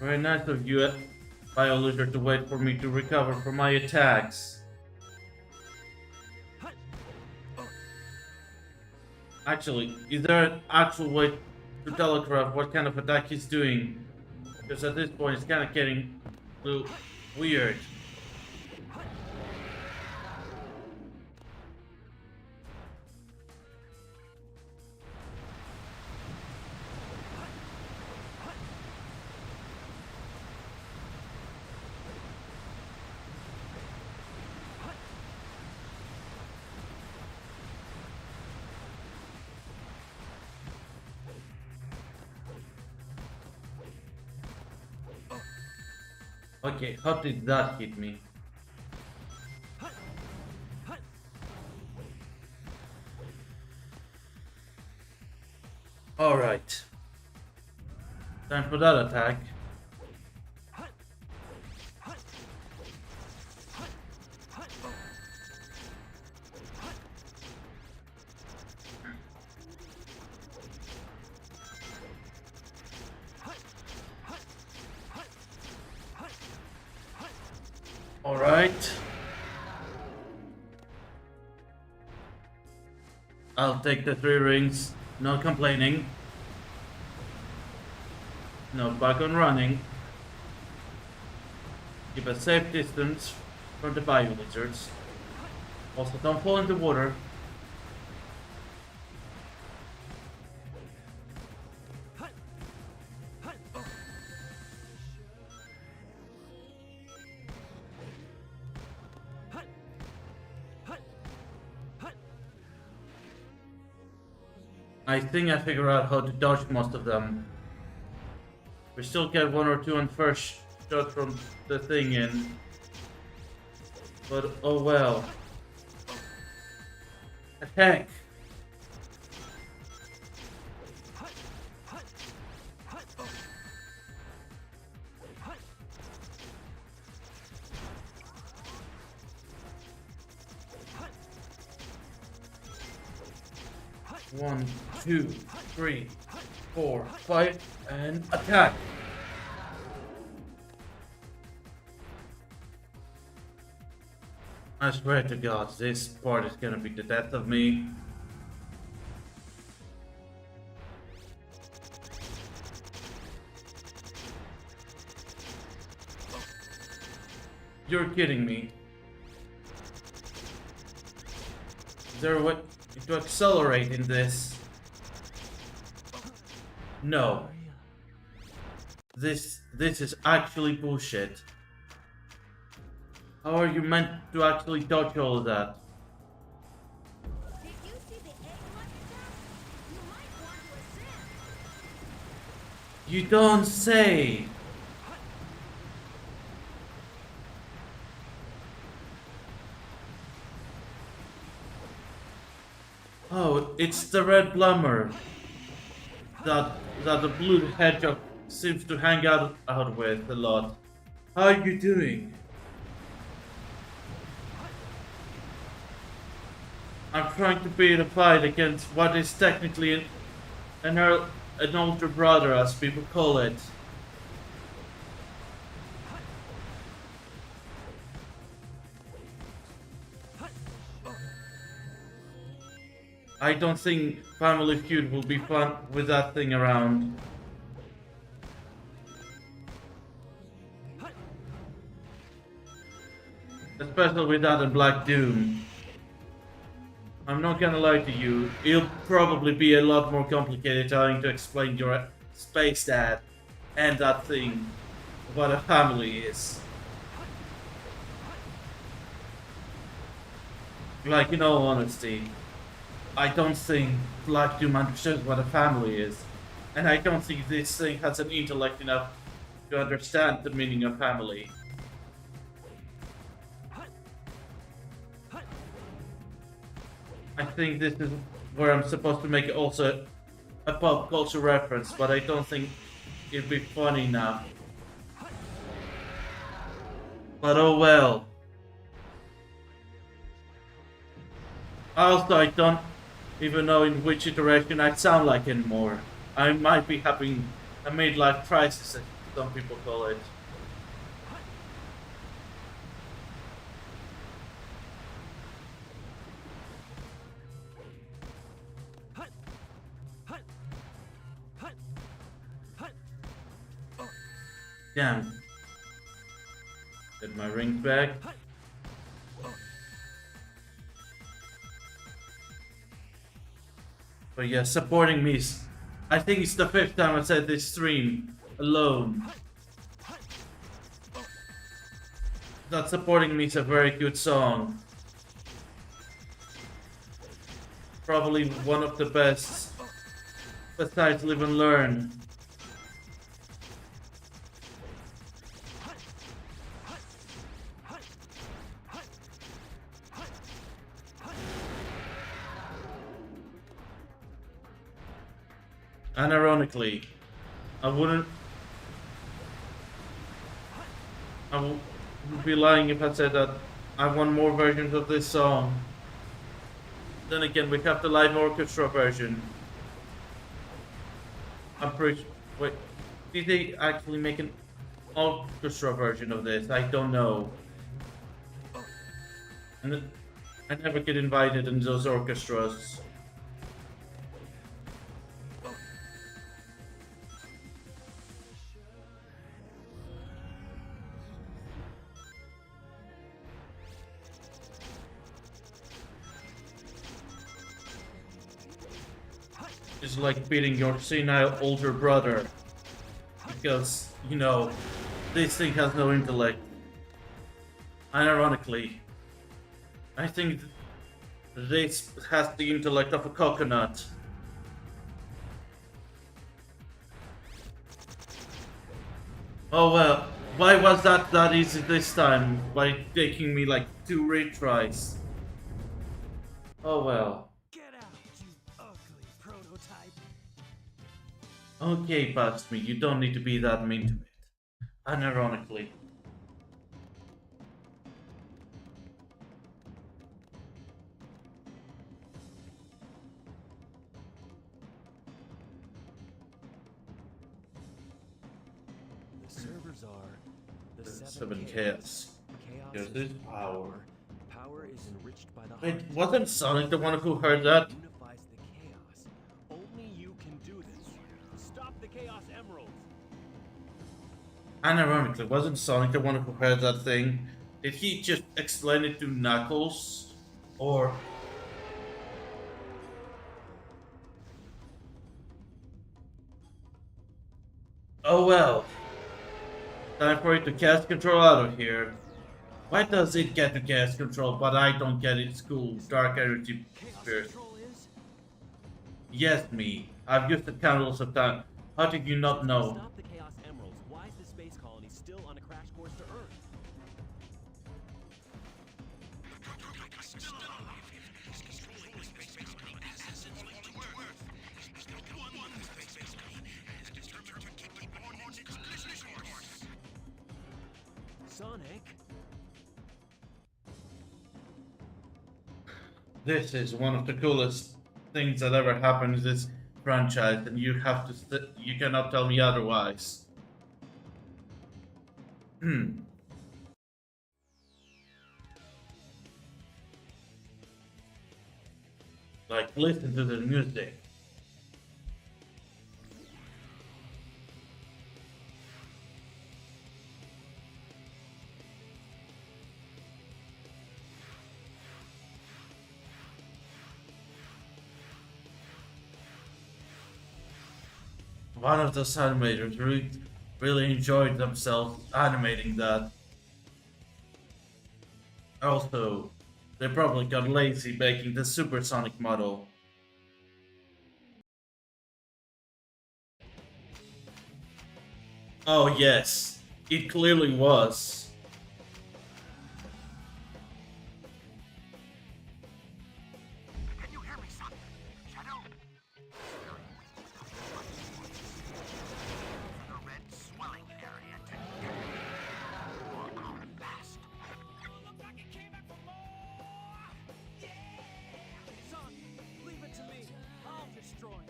Very nice of you, Biolizard, to wait for me to recover from my attacks. Actually, is there an actual way to telegraph what kind of attack he's doing? Because at this point it's kind of getting a little weird. Okay, how did that hit me? Alright. Time for that attack. Alright. I'll take the 3 rings, no complaining. No, back on running. Keep a safe distance from the bio lizards. Also, don't fall in the water. I think I figured out how to dodge most of them. We still get 1 or 2 on first shot from the thing in. But oh well. Attack! One, 2, 3, 4, 5, and attack! I swear to God, this part is gonna be the death of me. You're kidding me. Is there a way to accelerate in this? No. This is actually bullshit. How are you meant to actually dodge all of that? Did you see the egg attack? You might want to ascend. You don't say! Oh, it's the red blummer that the blue hedgehog seems to hang out with a lot. How are you doing? I'm trying to beat a fight against what is technically an older brother, as people call it. I don't think Family Feud will be fun with that thing around. Especially with that and Black Doom. I'm not gonna lie to you, it'll probably be a lot more complicated trying to explain your space dad and that thing, what a family is. Like, in all honesty, I don't think Black Doom understands what a family is. And I don't think this thing has an intellect enough to understand the meaning of family. I think this is where I'm supposed to make it also a pop culture reference, but I don't think it'd be funny enough. But oh well. Also, I don't even know in which iteration I sound like anymore. I might be having a midlife crisis, as some people call it. Damn. Get my ring back. But yeah, supporting me is... I think it's the 5th time I said this stream alone. That supporting me is a very good song. Probably one of the best. Besides Live and Learn. And ironically, I wouldn't be lying if I said that I want more versions of this song. Then again, we have the live orchestra version. I'm pretty... Wait, did they actually make an orchestra version of this? I don't know. And I never get invited in those orchestras. It's like beating your senile older brother. Because, you know, this thing has no intellect. And ironically, I think this has the intellect of a coconut. Oh well, why was that easy this time? By taking me like 2 retries. Oh well. Get out, you ugly prototype. Okay, Bugsme, you don't need to be that mean to it. Unironically. The servers are the 7 chaos. Chaos is power. Power is enriched by the Wait, heart. wasn't Sonic the one who heard that? Unifies the chaos. Only you can do this. Stop the Chaos Emeralds. Unironically, wasn't Sonic the one who heard that thing? Did he just explain it to Knuckles? Or... Oh well. Time for it to cast control out of here. Why does it get to cast control, but I don't get its cool dark energy spirit? Control is? Yes, me. I've used it countless of times. How did you not know? Stop the Chaos Emeralds. Why is the space colony still on a crash course to Earth? Sonic? This is one of the coolest things that ever happened in this franchise, and you have to you cannot tell me otherwise. Like, listen to the music. one of those animators really enjoyed themselves animating that. Also, they probably got lazy making the supersonic model. Oh yes, it clearly was. Can you hear me, son? Shadow? The red swelling area to get more out fast. Son, leave it to me. I'll destroy it.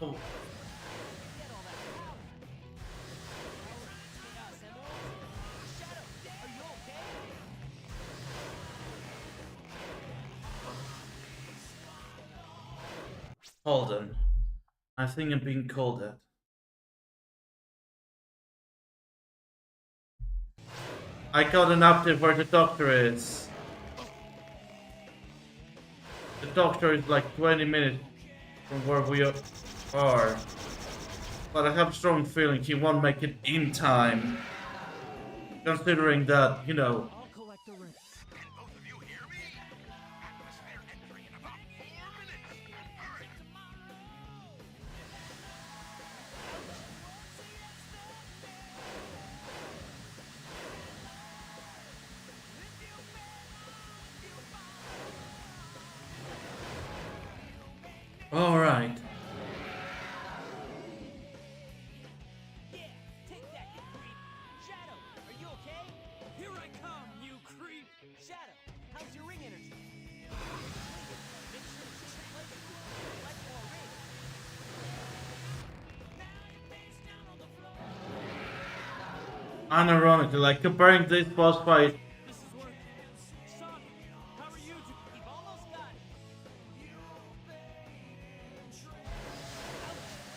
Oh, Get all that power. Chaos Emeralds? Shadow, are you okay? hold on. I think I'm being called at. I got an update where the doctor is. The doctor is like 20 minutes from where we are. But I have a strong feeling he won't make it in time. Considering that, you know, I'll collect the rest. Can both of you hear me? Atmosphere entry in about 4 minutes. Hurry! alright. Yeah, take that, you creep. Shadow, are you okay? Here I come, you creep! Shadow, how's your ring energy? Make sure to change places. Collect more rings. Unironically, like comparing this boss fight, This is working. Son, how are you doing? We've almost got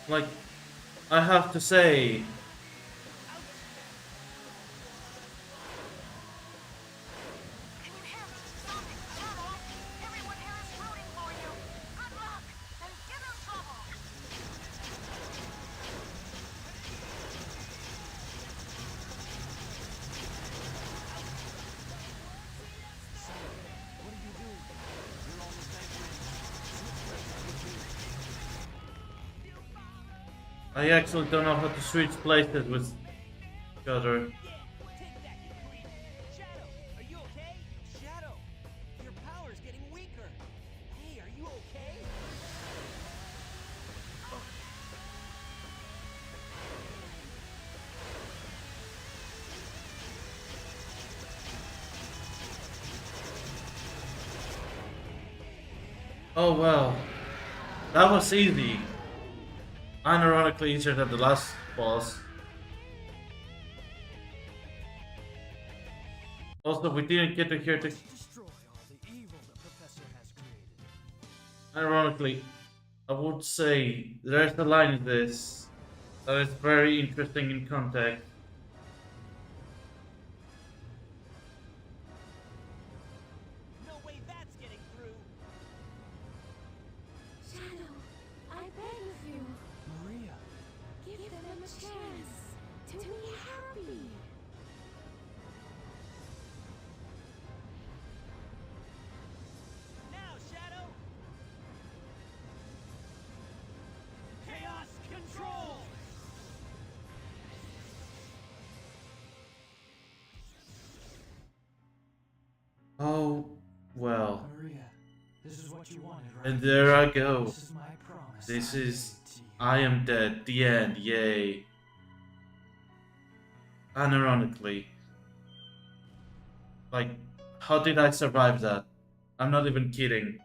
it. like, I have to say, Can you hear me? Sonic, Shadow, everyone here is rooting for you. Good luck, and give him trouble. What are you doing? You're almost I actually don't know how to switch places with each other. Yeah, take that, you creep. Shadow, are you okay? Shadow, your power's getting weaker. Hey, are you okay? Oh well, that was easy. Unironically easier than the last boss. Also, we didn't get to hear the. destroy all the evil the professor has created. Ironically, I would say there's a line in this that is very interesting in context. No way that's getting through. Shadow, I beg of you, Maria, give them a chance to be happy. Now, Shadow. Chaos control. Oh well. Maria, this is what you wanted, right? And there I go. This is my promise. This I is made to you. I am dead. The end. Yay. Unironically. Like, how did I survive that? I'm not even kidding.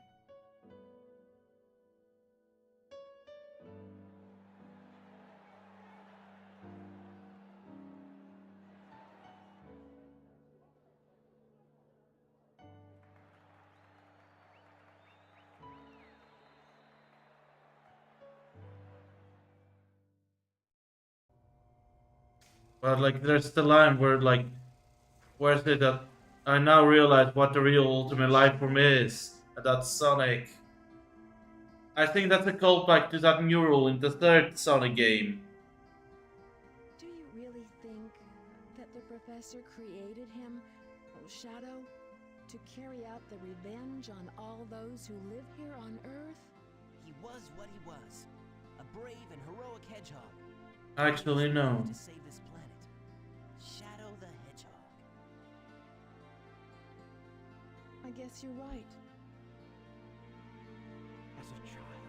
But like, there's the line where like, where's it that I now realize what the real ultimate life form is, and that's Sonic. I think that's a callback to that mural in the third Sonic game. Do you really think that the professor created him, Shadow, to carry out the revenge on all those who live here on Earth? He was what he was. A brave and heroic hedgehog. Actually, no. To save this planet. Shadow the Hedgehog. I guess you're right. As a child,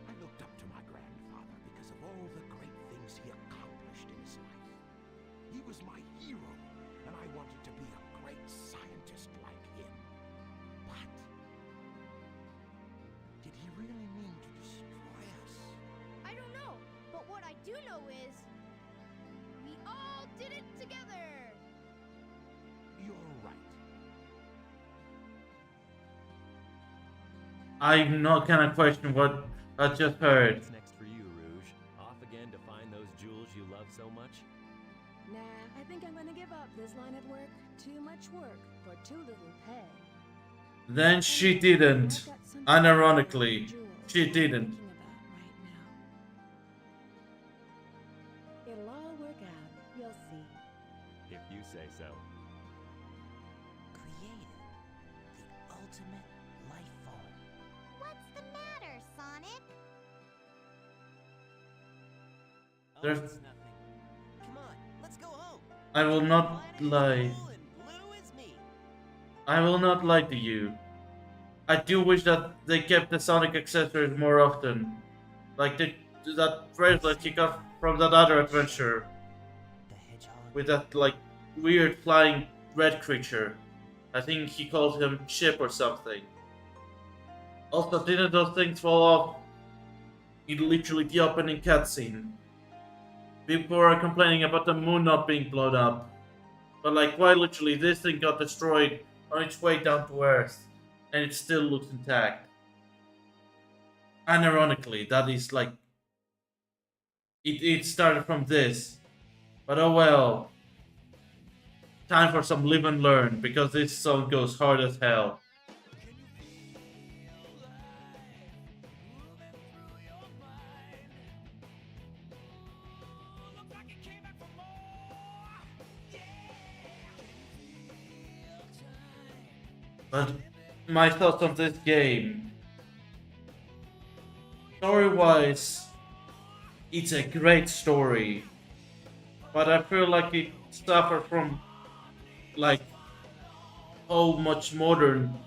I looked up to my grandfather because of all the great things he accomplished in his life. He was my hero, and I wanted to be a great scientist like him. But did he really mean to destroy us? I don't know, but what I do know is we all did it together. You're right. I'm not gonna question what I just heard. What's next for you, Rouge? Off again to find those jewels you love so much? Nah, I think I'm gonna give up this line of work. Too much work for too little pay. Then she didn't. Unironically, she didn't. It'll all work out. You'll see. If you say so. Created the ultimate life form. What's the matter, Sonic? Oh, There's- it's nothing. Come on, let's go home. I will not lie. Blue and blue is me. I will not lie to you. I do wish that they kept the Sonic accessories more often. Like that bracelet you got from that other adventure. The hedgehog. With that like weird flying red creature. I think he called him Chip or something. Also, didn't those things fall off in literally the opening cutscene? People are complaining about the moon not being blown up. But like, why literally this thing got destroyed on its way down to Earth, and it still looks intact? And ironically, that is like... It started from this. But oh well. Time for some live and learn, because this song goes hard as hell. But my thoughts on this game. Story-wise, it's a great story. But I feel like it suffered from like how much modern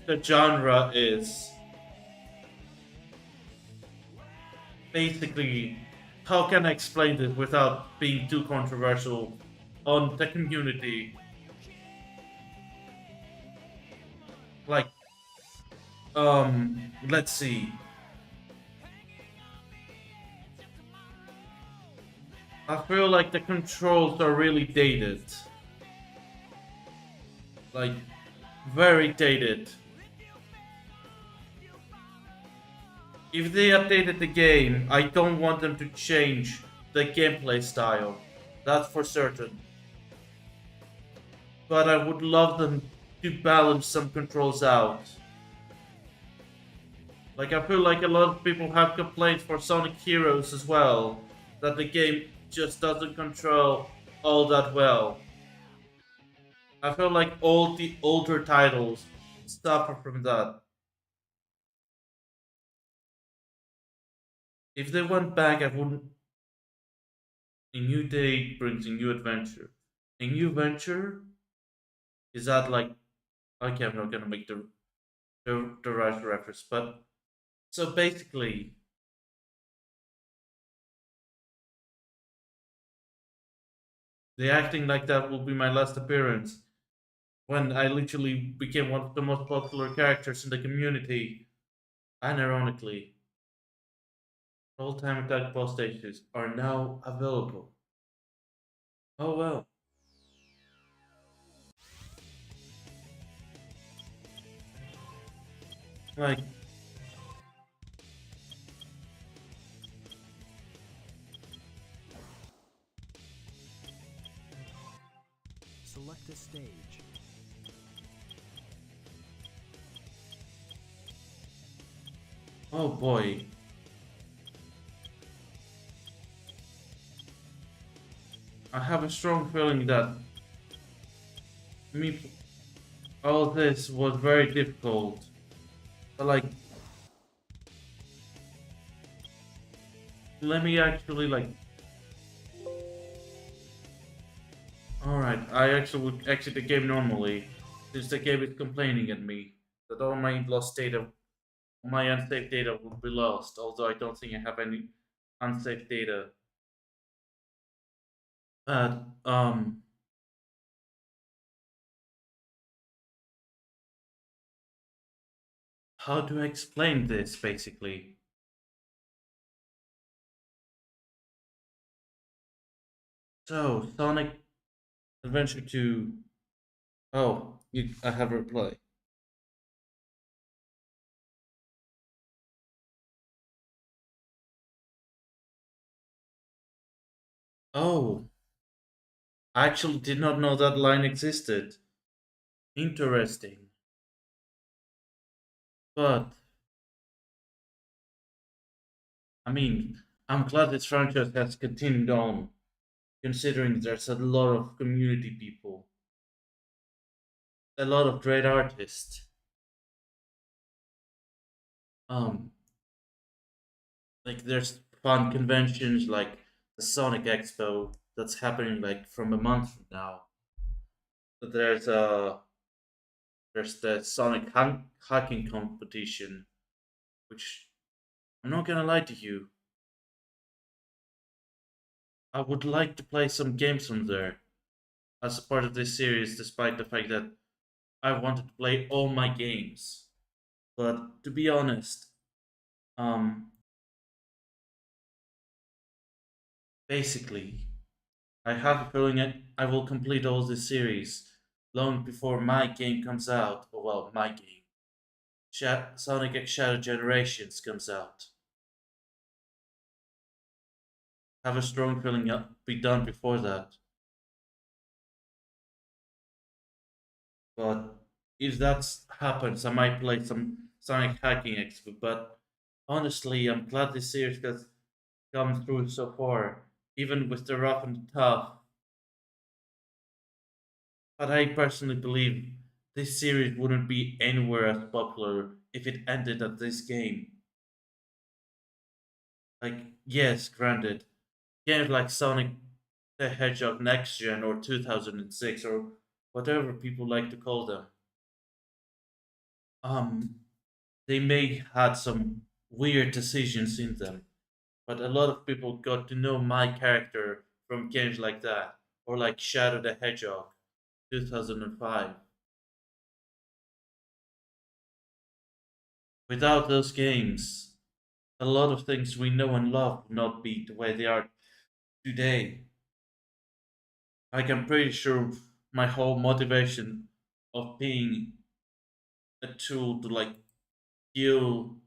the genre is. Basically, how can I explain this without being too controversial on the community? Like, let's see. I feel like the controls are really dated. Like, very dated. If they updated the game, I don't want them to change the gameplay style. That's for certain. But I would love them to balance some controls out. Like, I feel like a lot of people have complaints for Sonic Heroes as well, that the game just doesn't control all that well. I feel like all the older titles suffer from that. If they went back, I wouldn't. A new day brings a new adventure. A new venture? Is that like... Okay, I'm not gonna make the right reference, but... So basically... The acting like that will be my last appearance. When I literally became one of the most popular characters in the community. Unironically. All-time attack boss stages are now available. Oh well. Like... Select a stage. Oh boy. I have a strong feeling that me all this was very difficult. But like, let me actually like. All right, I actually would exit the game normally, since the game is complaining at me that all my lost data, my unsafe data will be lost. Although I don't think I have any unsafe data. But how do I explain this basically? So Sonic Adventure 2. Oh, I have a reply. Oh, I actually did not know that line existed. Interesting. But, I mean, I'm glad this franchise has continued on, considering there's a lot of community people, a lot of great artists. Um, like there's fun conventions like the Sonic Expo that's happening like from a month from now. There's there's the Sonic hacking competition, which I'm not gonna lie to you, I would like to play some games from there as a part of this series, despite the fact that I wanted to play all my games. But to be honest, um, basically, I have a feeling I will complete all this series long before my game comes out. Or well, my game, Sonic X Shadow Generations comes out. Have a strong feeling it'll be done before that. But if that happens, I might play some Sonic Hacking Expo. But honestly, I'm glad this series has come through so far, even with the rough and tough. But I personally believe this series wouldn't be anywhere as popular if it ended at this game. Like, yes, granted, games like Sonic the Hedgehog Next Gen or 2006 or whatever people like to call them, um, they may had some weird decisions in them, but a lot of people got to know my character from games like that, or like Shadow the Hedgehog 2005. Without those games, a lot of things we know and love would not be the way they are today. Like, I'm pretty sure my whole motivation of being a tool to like heal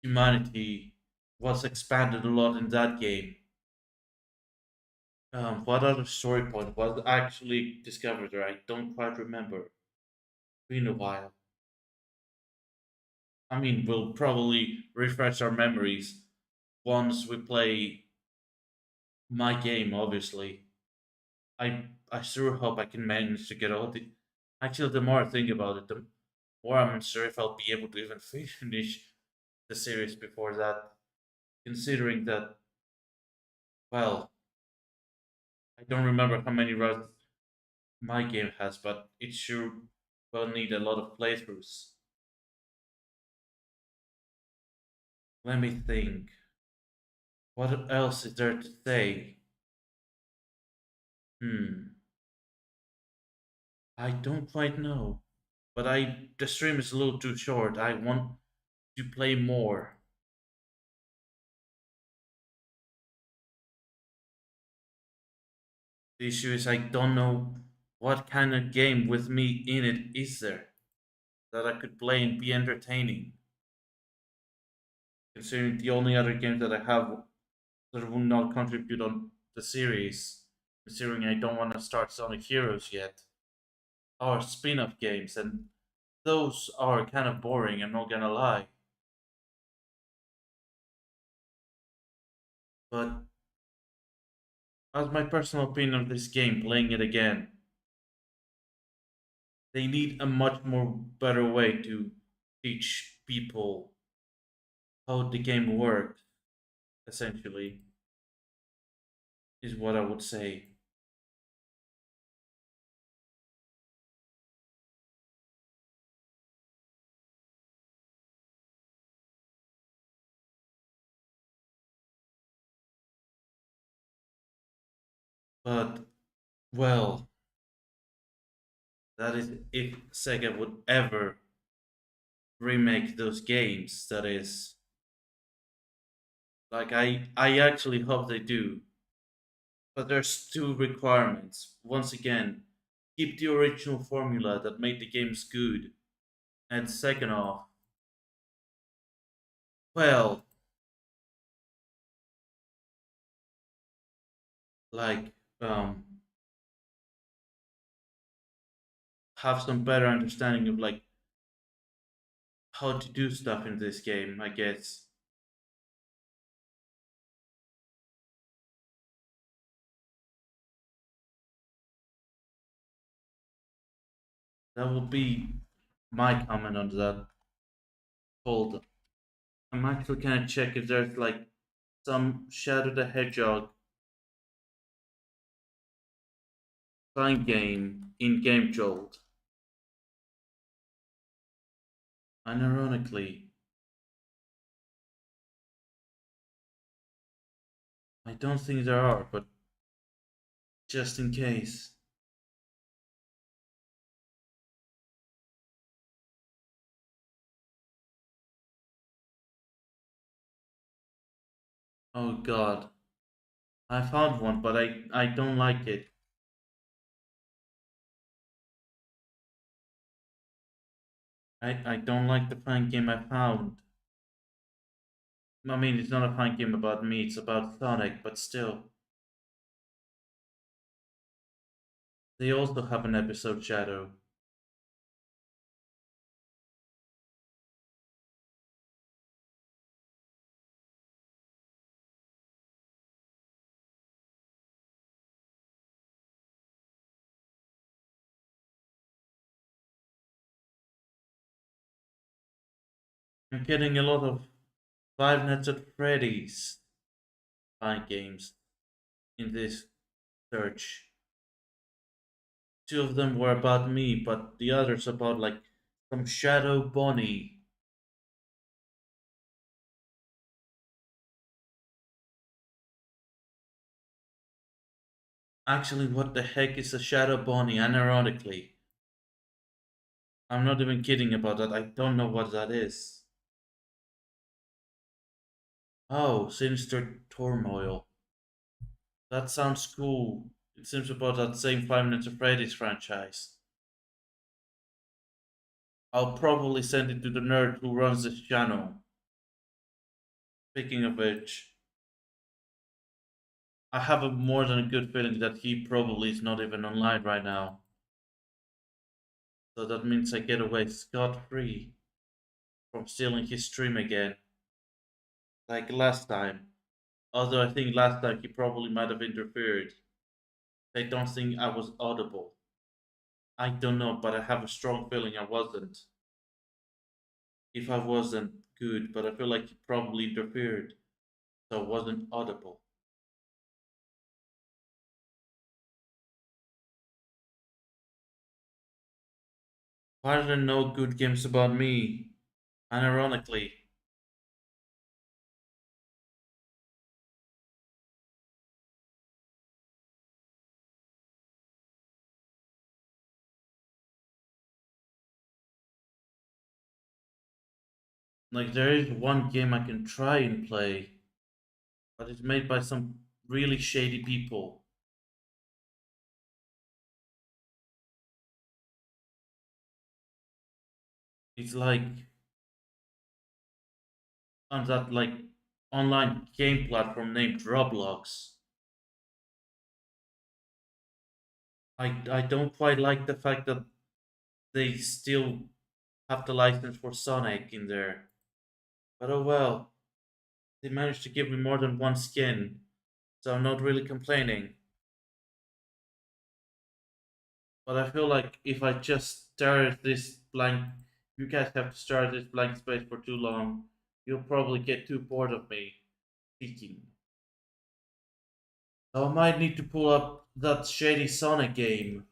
humanity was expanded a lot in that game. What other story point was actually discovered there? I don't quite remember. Been a while. I mean, we'll probably refresh our memories once we play my game. Obviously, I sure hope I can manage to get all the. Actually, the more I think about it, the more I'm unsure if I'll be able to even finish the series before that. Considering that, well, I don't remember how many runs my game has, but it sure will need a lot of playthroughs. Let me think. What else is there to say? Hmm. I don't quite know. But the stream is a little too short. I want to play more. The issue is I don't know what kind of game with me in it is there that I could play and be entertaining. Considering the only other game that I have that will not contribute on the series, considering I don't want to start Sonic Heroes yet, are spin-off games, and those are kind of boring. I'm not gonna lie. But as my personal opinion of this game, playing it again, they need a much more better way to teach people how the game works, essentially, is what I would say. But, well, that is if Sega would ever remake those games, that is. Like, I actually hope they do. But there's two requirements. Once again, keep the original formula that made the games good. And second off, well, like, um, have some better understanding of like how to do stuff in this game, I guess. That would be my comment on that. Hold. I'm actually gonna check if there's like some Shadow the Hedgehog fine game in Game Jolt. Unironically, I don't think there are, but just in case. Oh god. I found one, but I don't like it. I don't like the fine game I found. I mean, it's not a fine game about me, it's about Sonic, but still. They also have an episode Shadow. I'm getting a lot of Five Nights at Freddy's fine games in this search. Two of them were about me, but the others about like some Shadow Bonnie. Actually, what the heck is a Shadow Bonnie, unironically? I'm not even kidding about that. I don't know what that is. Oh, Sinister Turmoil. That sounds cool. It seems about that same Five Nights at Freddy's franchise. I'll probably send it to the nerd who runs this channel. Speaking of which, I have a more than a good feeling that he probably is not even online right now. So that means I get away scot free from stealing his stream again, like last time. Although I think last time he probably might have interfered. I don't think I was audible. I don't know, but I have a strong feeling I wasn't. If I wasn't, good, but I feel like he probably interfered, so I wasn't audible. Why are there no good games about me? Unironically, like there is one game I can try and play, but it's made by some really shady people. It's like on that like online game platform named Roblox. I don't quite like the fact that they still have the license for Sonic in there. But oh well, they managed to give me more than one skin. so I'm not really complaining. But I feel like if I just stare at this blank, you guys have to stare at this blank space for too long, you'll probably get too bored of me speaking. So I might need to pull up that shady Sonic game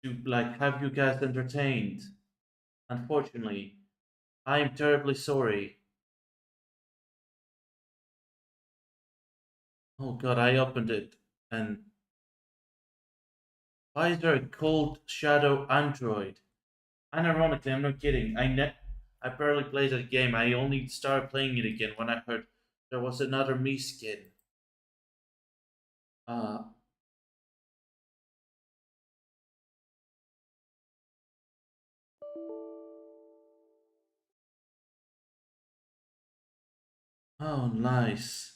to like have you guys entertained. Unfortunately, I am terribly sorry. Oh god, I opened it and why is there a cold shadow android? And ironically, I'm not kidding. I barely played that game. I only started playing it again when I heard there was another me skin. Uh oh nice.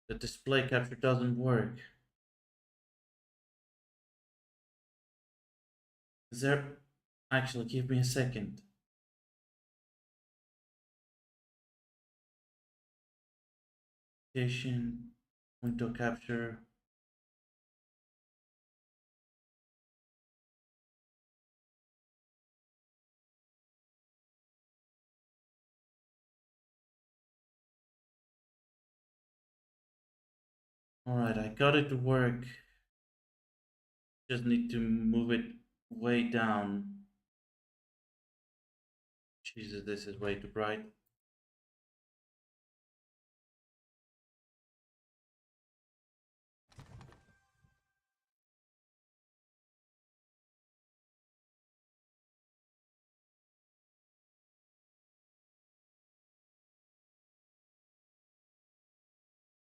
The display capture doesn't work. Is there actually give me a second. Station window capture. Alright, I got it to work. Just need to move it way down. Jesus, this is way too bright.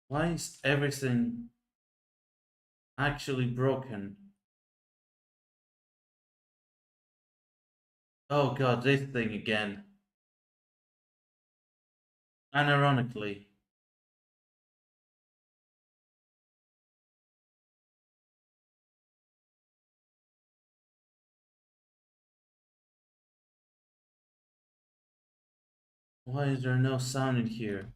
Why is everything actually broken? Oh god, this thing again. And ironically, why is there no sound in here?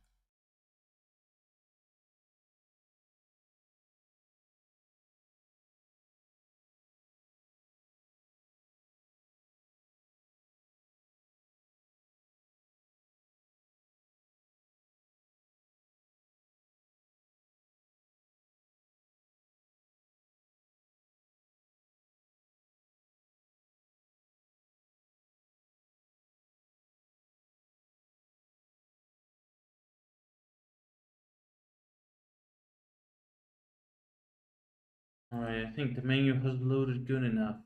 Alright, I think the menu has loaded good enough.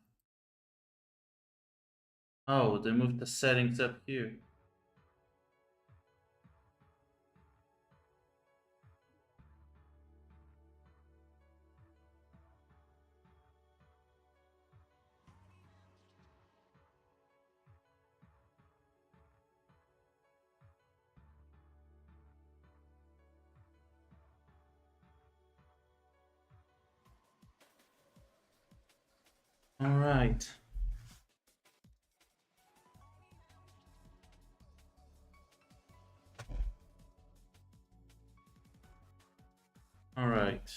Oh, they moved the settings up here. Alright. Alright.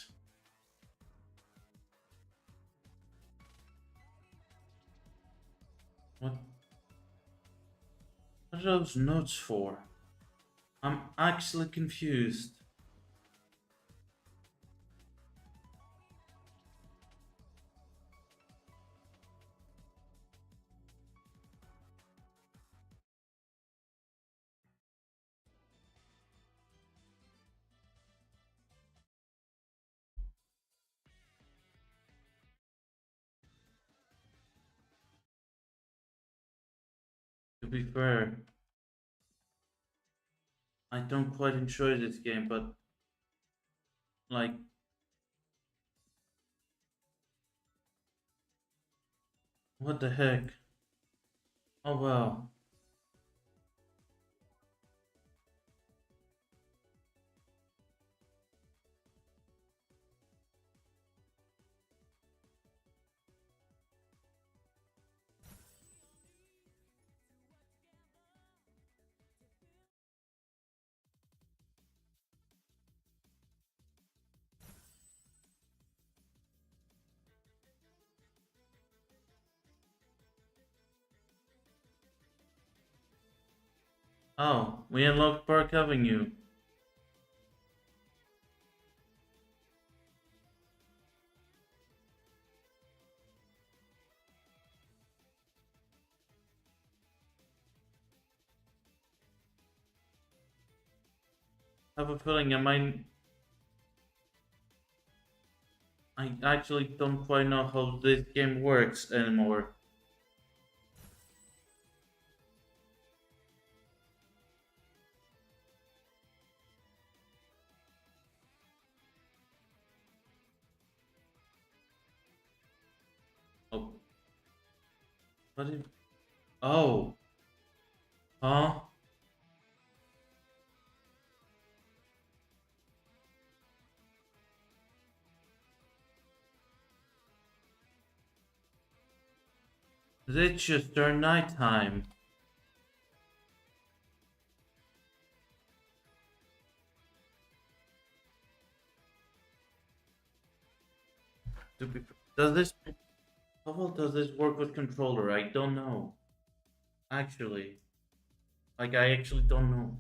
What are those notes for? I'm actually confused. To be fair, I don't quite enjoy this game, but like, what the heck? Oh wow. Oh, we unlocked Park Avenue. I have a feeling I actually don't quite know how this game works anymore. Oh, what if... Oh, huh? It's just our nighttime. To be, does this... How well does this work with controller? I don't know. Actually. Like, I actually don't know.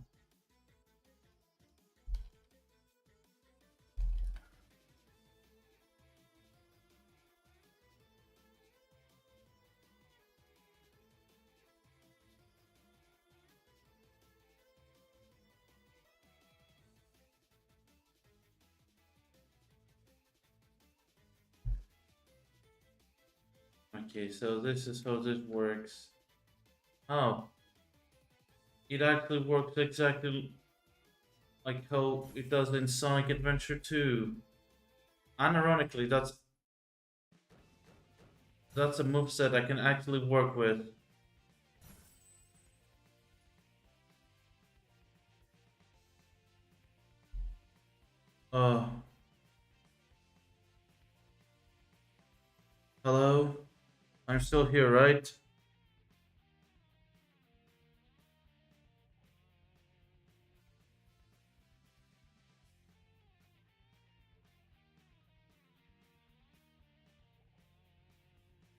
Okay, so this is how this works. Oh, it actually works exactly like how it does in Sonic Adventure 2. Unironically, that's a moveset I can actually work with. Oh, hello? I'm still here, right?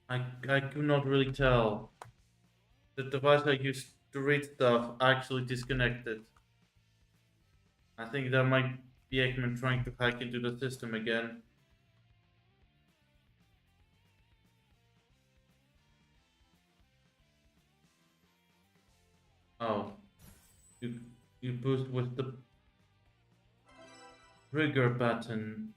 I could not really tell. The device I used to read stuff actually disconnected. I think that might be Eggman trying to hack into the system again. Oh, you you boost with the trigger button.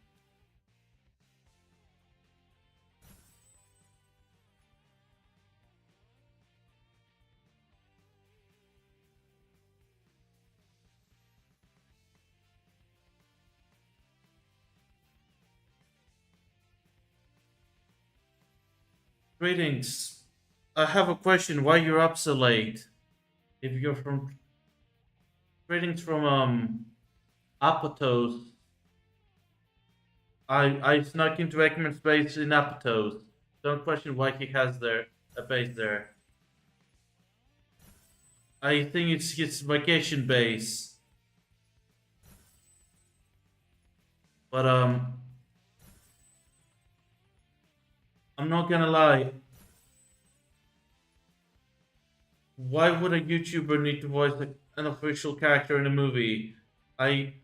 Greetings. I have a question. Why you're up so late? If you're from greetings from Apatow. I snuck into Eggman's base in Apatow. Don't question why he has a base there. I think it's his vacation base. But I'm not gonna lie. Why would a YouTuber need to voice an official character in a movie? I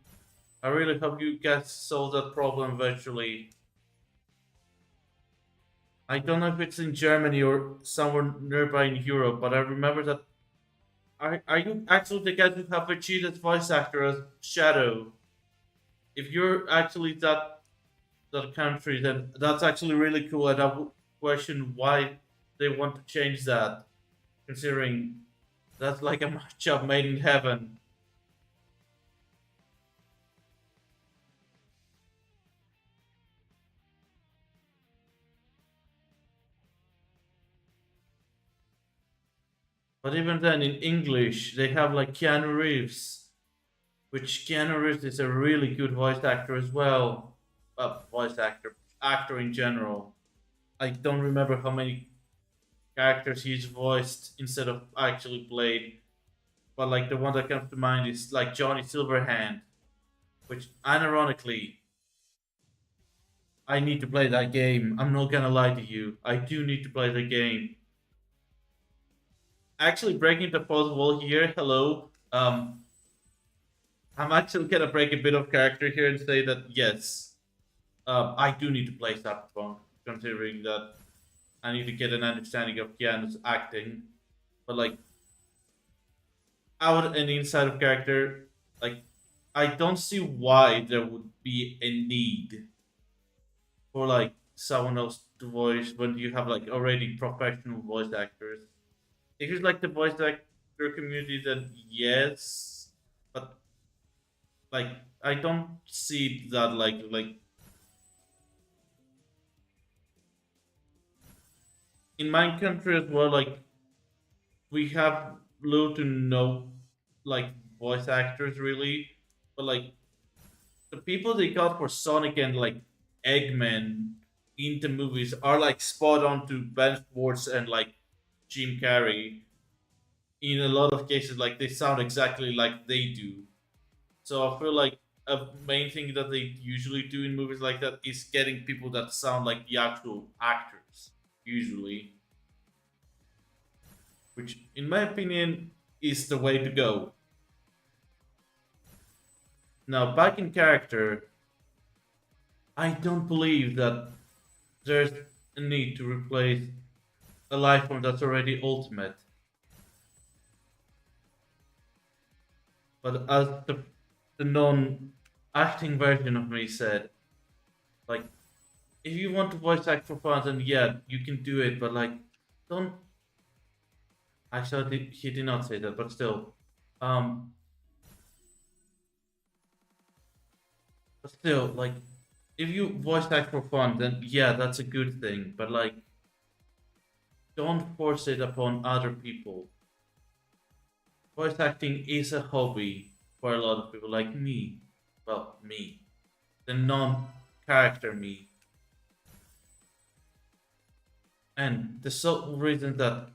I really hope you guys solve that problem eventually. I don't know if it's in Germany or somewhere nearby in Europe, but I remember that. Are you actually the guys who have Vegeta's voice actor as Shadow? If you're actually that country, then that's actually really cool. And I would question why they want to change that, considering that's like a matchup made in heaven. But even then, in English, they have like Keanu Reeves, which Keanu Reeves is a really good voice actor as well. Voice actor in general. I don't remember how many characters he's voiced instead of actually played, but like the one that comes to mind is like Johnny Silverhand, which unironically, I need to play that game. I'm not gonna lie to you. I do need to play the game. Actually, breaking the fourth wall here. Hello. Um, I'm actually gonna break a bit of character here and say that yes, I do need to play Cyberpunk, considering that I need to get an understanding of Keanu's acting. But like out and inside of character, like I don't see why there would be a need for like someone else to voice when you have like already professional voice actors. If it's like the voice actor community, then yes, but like I don't see that like in my country as well. Like we have little to no like voice actors really, but like the people they got for Sonic and like Eggman in the movies are like spot on to Ben Schwartz and like Jim Carrey. In a lot of cases, like they sound exactly like they do. So I feel like a main thing that they usually do in movies like that is getting people that sound like the actual actors, usually, which, in my opinion, is the way to go. Now, back in character, I don't believe that there's a need to replace a life form that's already ultimate. But as the non-acting version of me said, like, if you want to voice act for fun, then yeah, you can do it. But like, don't. Actually, he did not say that, but still, um, but still, like, if you voice act for fun, then yeah, that's a good thing. But like, don't force it upon other people. Voice acting is a hobby for a lot of people, like me. Well, me, the non-character me. And the sole reason that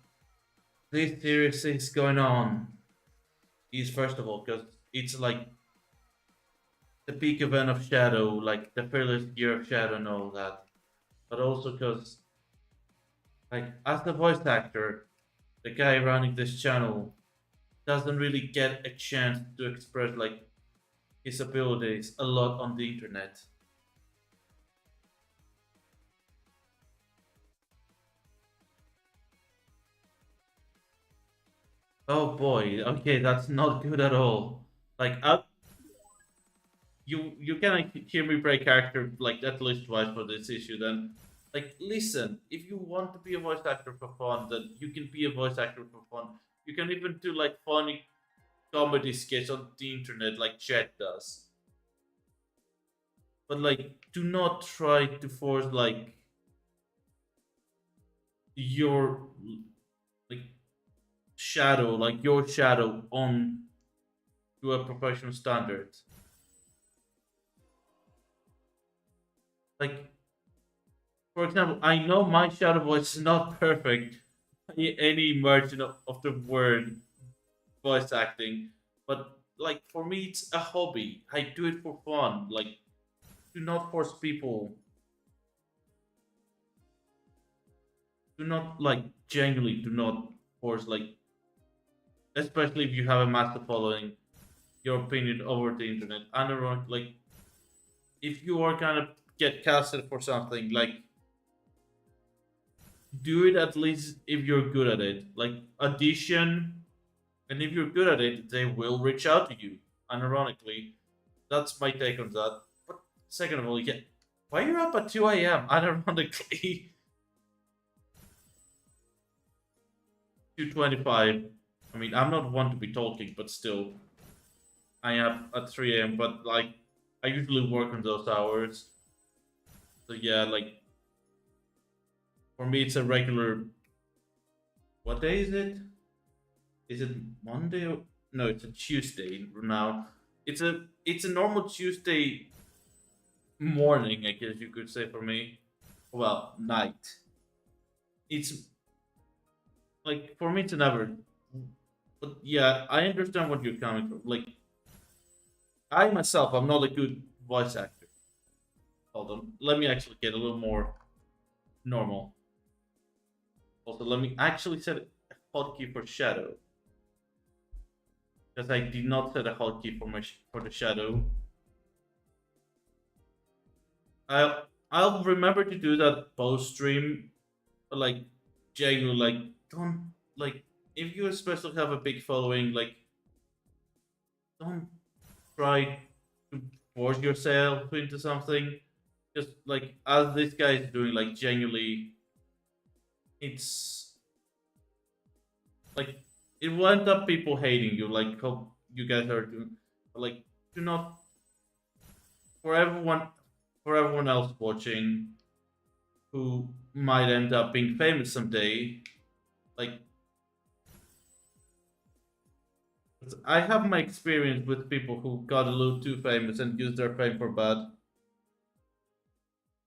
this series is going on is first of all because it's like the peak event of Shadow, like the fearless year of Shadow and all that. But also because, like, as the voice actor, the guy running this channel doesn't really get a chance to express like his abilities a lot on the internet. Oh boy, okay, that's not good at all. Like, you can hear me break character like at least twice for this issue. Then, like, listen, if you want to be a voice actor for fun, then you can be a voice actor for fun. You can even do like funny comedy sketch on the internet, like Chet does. But like, do not try to force like your like like your shadow on to a professional standard. Like, for example, I know my shadow voice is not perfect by any margin of the word voice acting, but like for me, it's a hobby. I do it for fun. Like, do not force people. Do not like genuinely do not force like, especially if you have a massive following, your opinion over the internet. I don't know, like if you are gonna get casted for something, like do it at least if you're good at it. Like audition, and if you're good at it, they will reach out to you. Unironically, that's my take on that. But second of all, yeah, why you're up at 2 a.m. Unironically, 2:25. I mean, I'm not one to be talking, but still, I am at 3 a.m. But like, I usually work on those hours. So yeah, like for me, it's a regular. What day is it? Is it Monday? No, it's a Tuesday now. It's a normal Tuesday morning, I guess you could say for me. Well, night. It's like for me, it's never. But yeah, I understand what you're coming from. Like I myself, I'm not a good voice actor. Hold on, let me actually get a little more normal. Also, let me actually set a hotkey for Shadow. because I did not set a hotkey for for the shadow. I'll remember to do that post stream, but like genuinely, like don't like if you especially have a big following, like don't try to force yourself into something. Just like as this guy is doing, like genuinely, it's like it will end up people hating you, like how you guys are doing. But like, do not for everyone else watching who might end up being famous someday. Like, I have my experience with people who got a little too famous and used their fame for bad.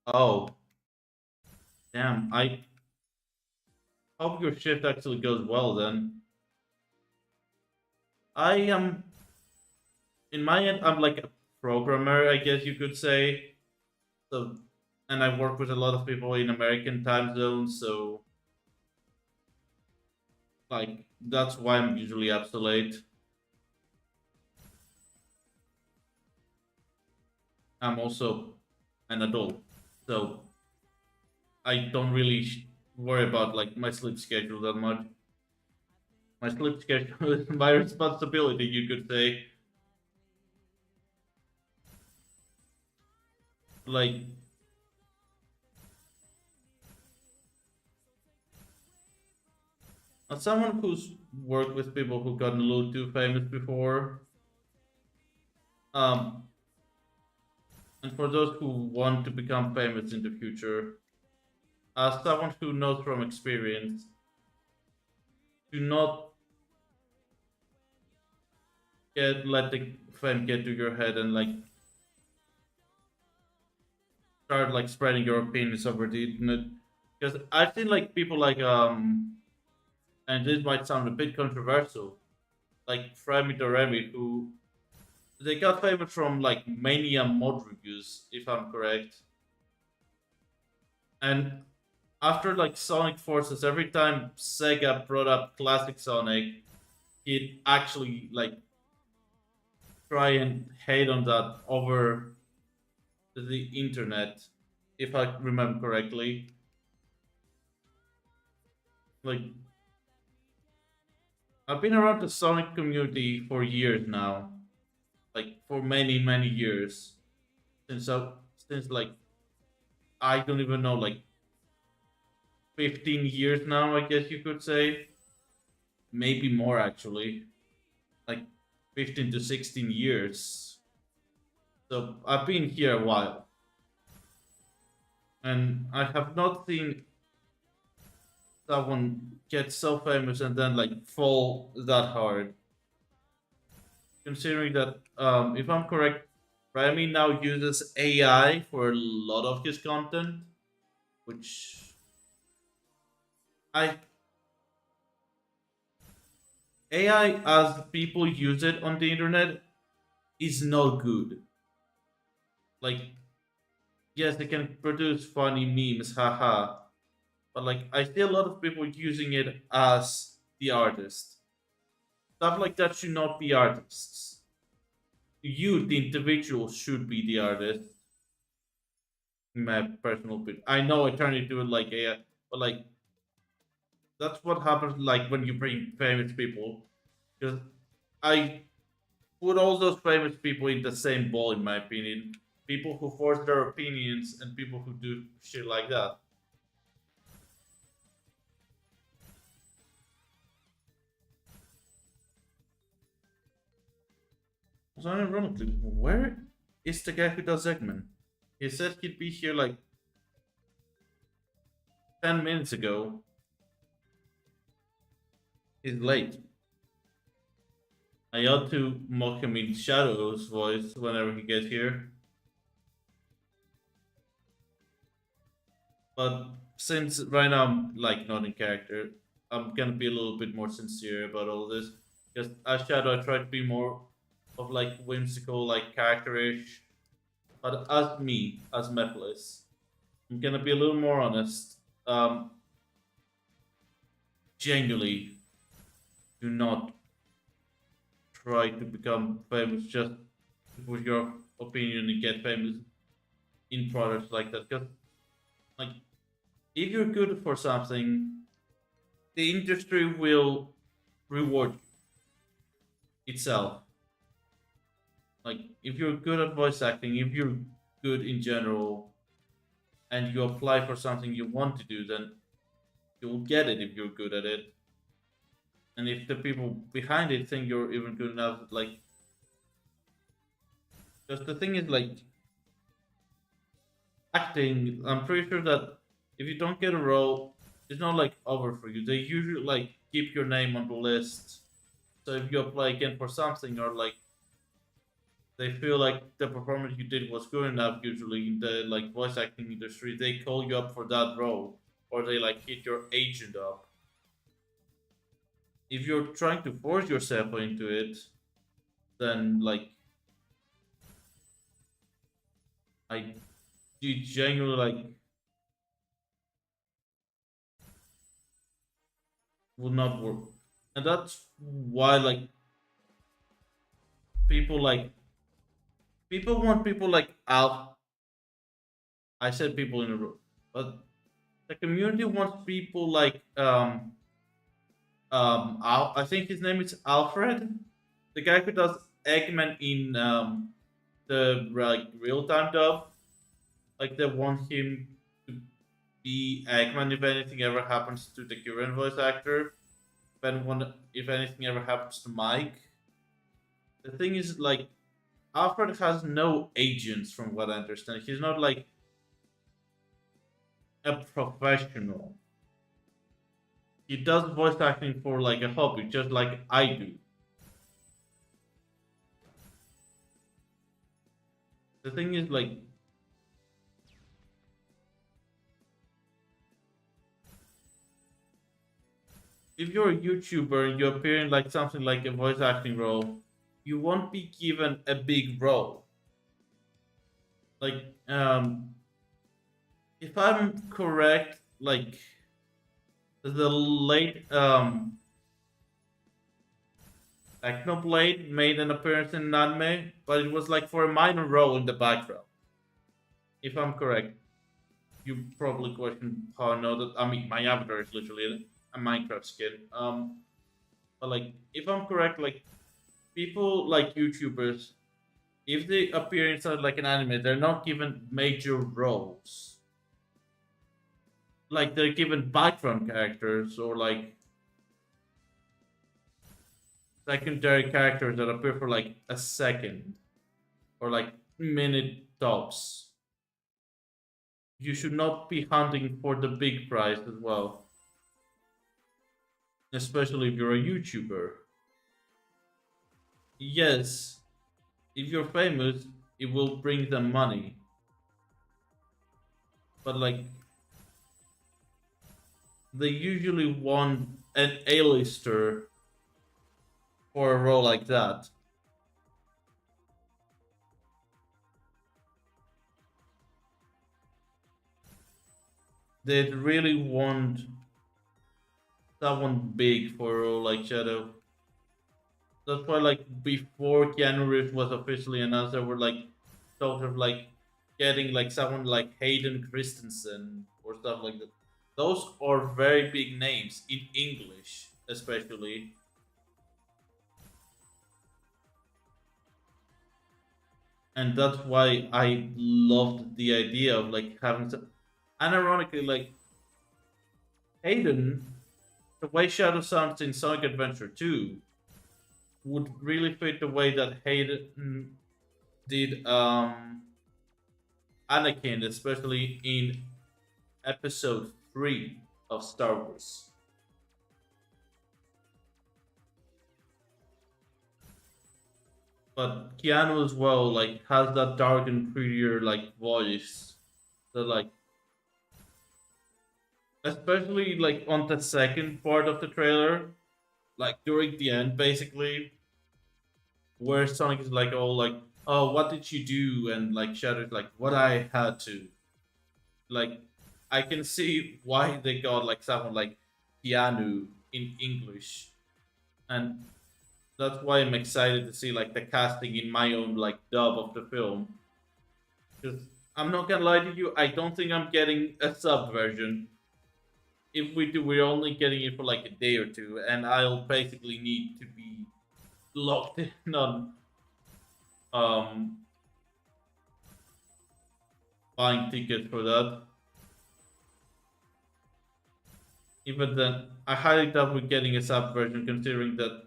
Oh, damn! I hope your shift actually goes well then. I am in my end. I'm like a programmer, I guess you could say. So, and I work with a lot of people in American time zones, so like that's why I'm usually up so late. I'm also an adult, so I don't really worry about like my sleep schedule that much. My sleep schedule is my responsibility, you could say. Like, as someone who's worked with people who gotten a little too famous before, um, and for those who want to become famous in the future, as someone who knows from experience, do not let the fame get to your head and like start like spreading your opinions over the internet. Because I've seen like people like and this might sound a bit controversial, like Fremi Doremi, who they got famous from like Mania mod reviews, if I'm correct. And after like Sonic Forces, every time Sega brought up classic Sonic, he'd actually like try and hate on that over the internet, if I remember correctly. Like I've been around the Sonic community for years now, like for many years since since like I don't even know, like 15 years now, I guess you could say, maybe more actually, like 15 to 16 years. So I've been here a while, and I have not seen someone get so famous and then like fall that hard. Considering that, if I'm correct, Remy now uses AI for a lot of his content, which I AI as people use it on the internet is not good. Like, yes, they can produce funny memes, haha, but like I see a lot of people using it as the artist. Stuff like that should not be artists. You, the individual, should be the artist. In my personal opinion, I know I turned into it like AI, but like that's what happens. Like when you bring famous people, because I put all those famous people in the same bowl, in my opinion. People who force their opinions and people who do shit like that. So ironically, where is the guy who does Eggman? He said he'd be here like 10 minutes ago. He's late. I ought to mock him in Shadow's voice whenever he gets here. But since right now I'm like not in character, I'm gonna be a little bit more sincere about all this. Because as Shadow, I try to be more of like whimsical, like characterish. But as me, as Mephiles, I'm gonna be a little more honest. Genuinely, do not try to become famous just to put your opinion and get famous in products like that. Because like if you're good for something, the industry will reward itself. Like if you're good at voice acting, if you're good in general, and you apply for something you want to do, then you'll get it if you're good at it. And if the people behind it think you're even good enough, like, because the thing is, like, acting, I'm pretty sure that if you don't get a role, it's not like over for you. They usually like keep your name on the list. So if you apply again for something, or like they feel like the performance you did was good enough, usually in the like voice acting industry, they call you up for that role, or they like hit your agent up. If you're trying to force yourself into it, then like I do genuinely like would not work, and that's why like people like people want people like Alf. I said people in a row, but the community wants people like I think his name is Alfred, the guy who does Eggman in the like real time dub. Like they want him to be Eggman if anything ever happens to the current voice actor. If anything ever happens to Mike. The thing is, like, Alfred has no agents, from what I understand. He's not like a professional. He does voice acting for like a hobby, just like I do. The thing is, like, if you're a YouTuber and you appear in like something like a voice acting role, you won't be given a big role. Like, if I'm correct, like the late Technoblade made an appearance in an anime, but it was like for a minor role in the background. If I'm correct, you probably question how I know that. I mean, my avatar is literally a Minecraft skin. But like, if I'm correct, like people like YouTubers, if they appear inside like an anime, they're not given major roles. Like they're given background characters or like secondary characters that appear for like a second or like minute tops. You should not be hunting for the big prize as well, especially if you're a YouTuber. Yes, if you're famous, it will bring them money, but like they usually want an A-lister for a role like that. They'd really want someone big for a role like Shadow. That's why, like, before Keanu Reeves was officially announced, there were like talks of like getting like someone like Hayden Christensen or stuff like that. Those are very big names in English, especially. And that's why I loved the idea of like having some. And ironically, like Hayden, the way Shadow sounds in Sonic Adventure 2 would really fit the way that Hayden did Anakin, especially in episode 3 of Star Wars. But Keanu as well, like, has that dark and prettier like voice that like especially like on the second part of the trailer, like during the end basically, where Sonic is like all like, "Oh, what did you do?" and like Shadow's like, "What I had to." Like, I can see why they got like someone like Keanu in English, and that's why I'm excited to see like the casting in my own like dub of the film. Because I'm not gonna lie to you, I don't think I'm getting a sub version. If we do, we're only getting it for like a day or two, and I'll basically need to be locked in on um buying tickets for that. Even then, I highly doubt we're getting a sub version, considering that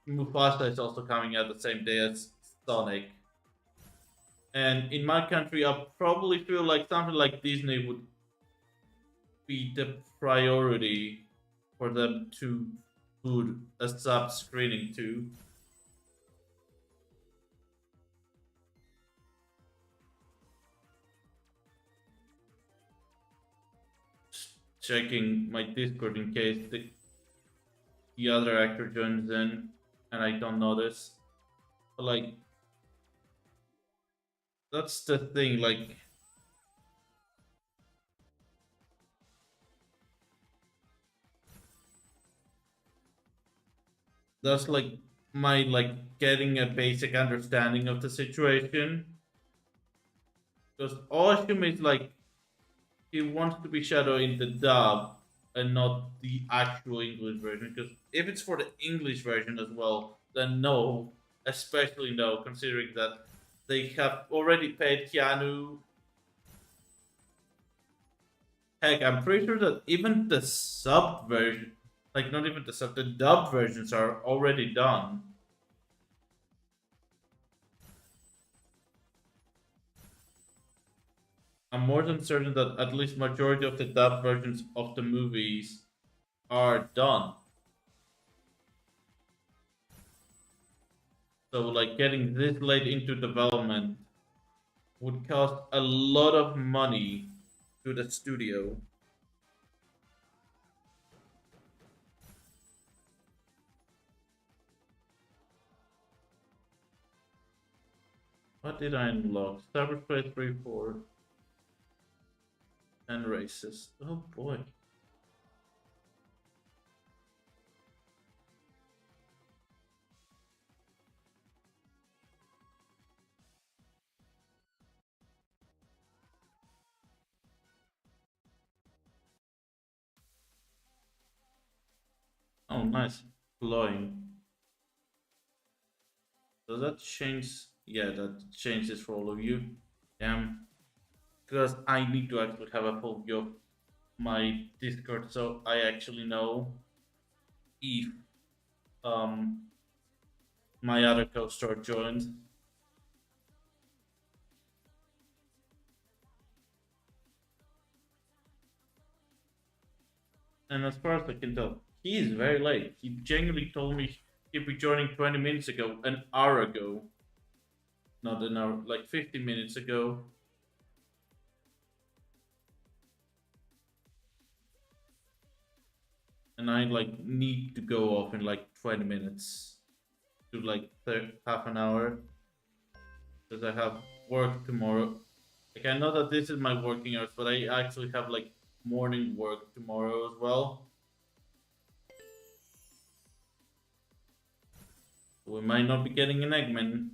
Mufasa is also coming out the same day as Sonic. And in my country, I probably feel like something like Disney would be the priority for them to put a sub screening to. Checking my Discord in case the other actor joins in and I don't notice. But like, that's the thing. Like, that's like my like getting a basic understanding of the situation. Because all I assume is like he wants to be Shadow in the dub and not the actual English version. Because if it's for the English version as well, then no, especially no, considering that they have already paid Keanu. Heck, I'm pretty sure that even the sub version, like not even the sub, the dub versions are already done. I'm more than certain that at least majority of the dub versions of the movies are done. So like getting this late into development would cost a lot of money to the studio. What did I unlock? Cyberspace 3 4 and racist. Oh boy. Oh nice. Glowing. Does that change? Yeah, that changes for all of you. Because I need to actually have a full view of my Discord so I actually know if um my other co-star joined. And as far as I can tell, he is very late. He genuinely told me he'd be joining 20 minutes ago, an hour ago. Not an hour, like 15 minutes ago. And I like need to go off in like 20 minutes to like half an hour because I have work tomorrow. Like I know that this is my working hours, but I actually have like morning work tomorrow as well. We might not be getting an Eggman.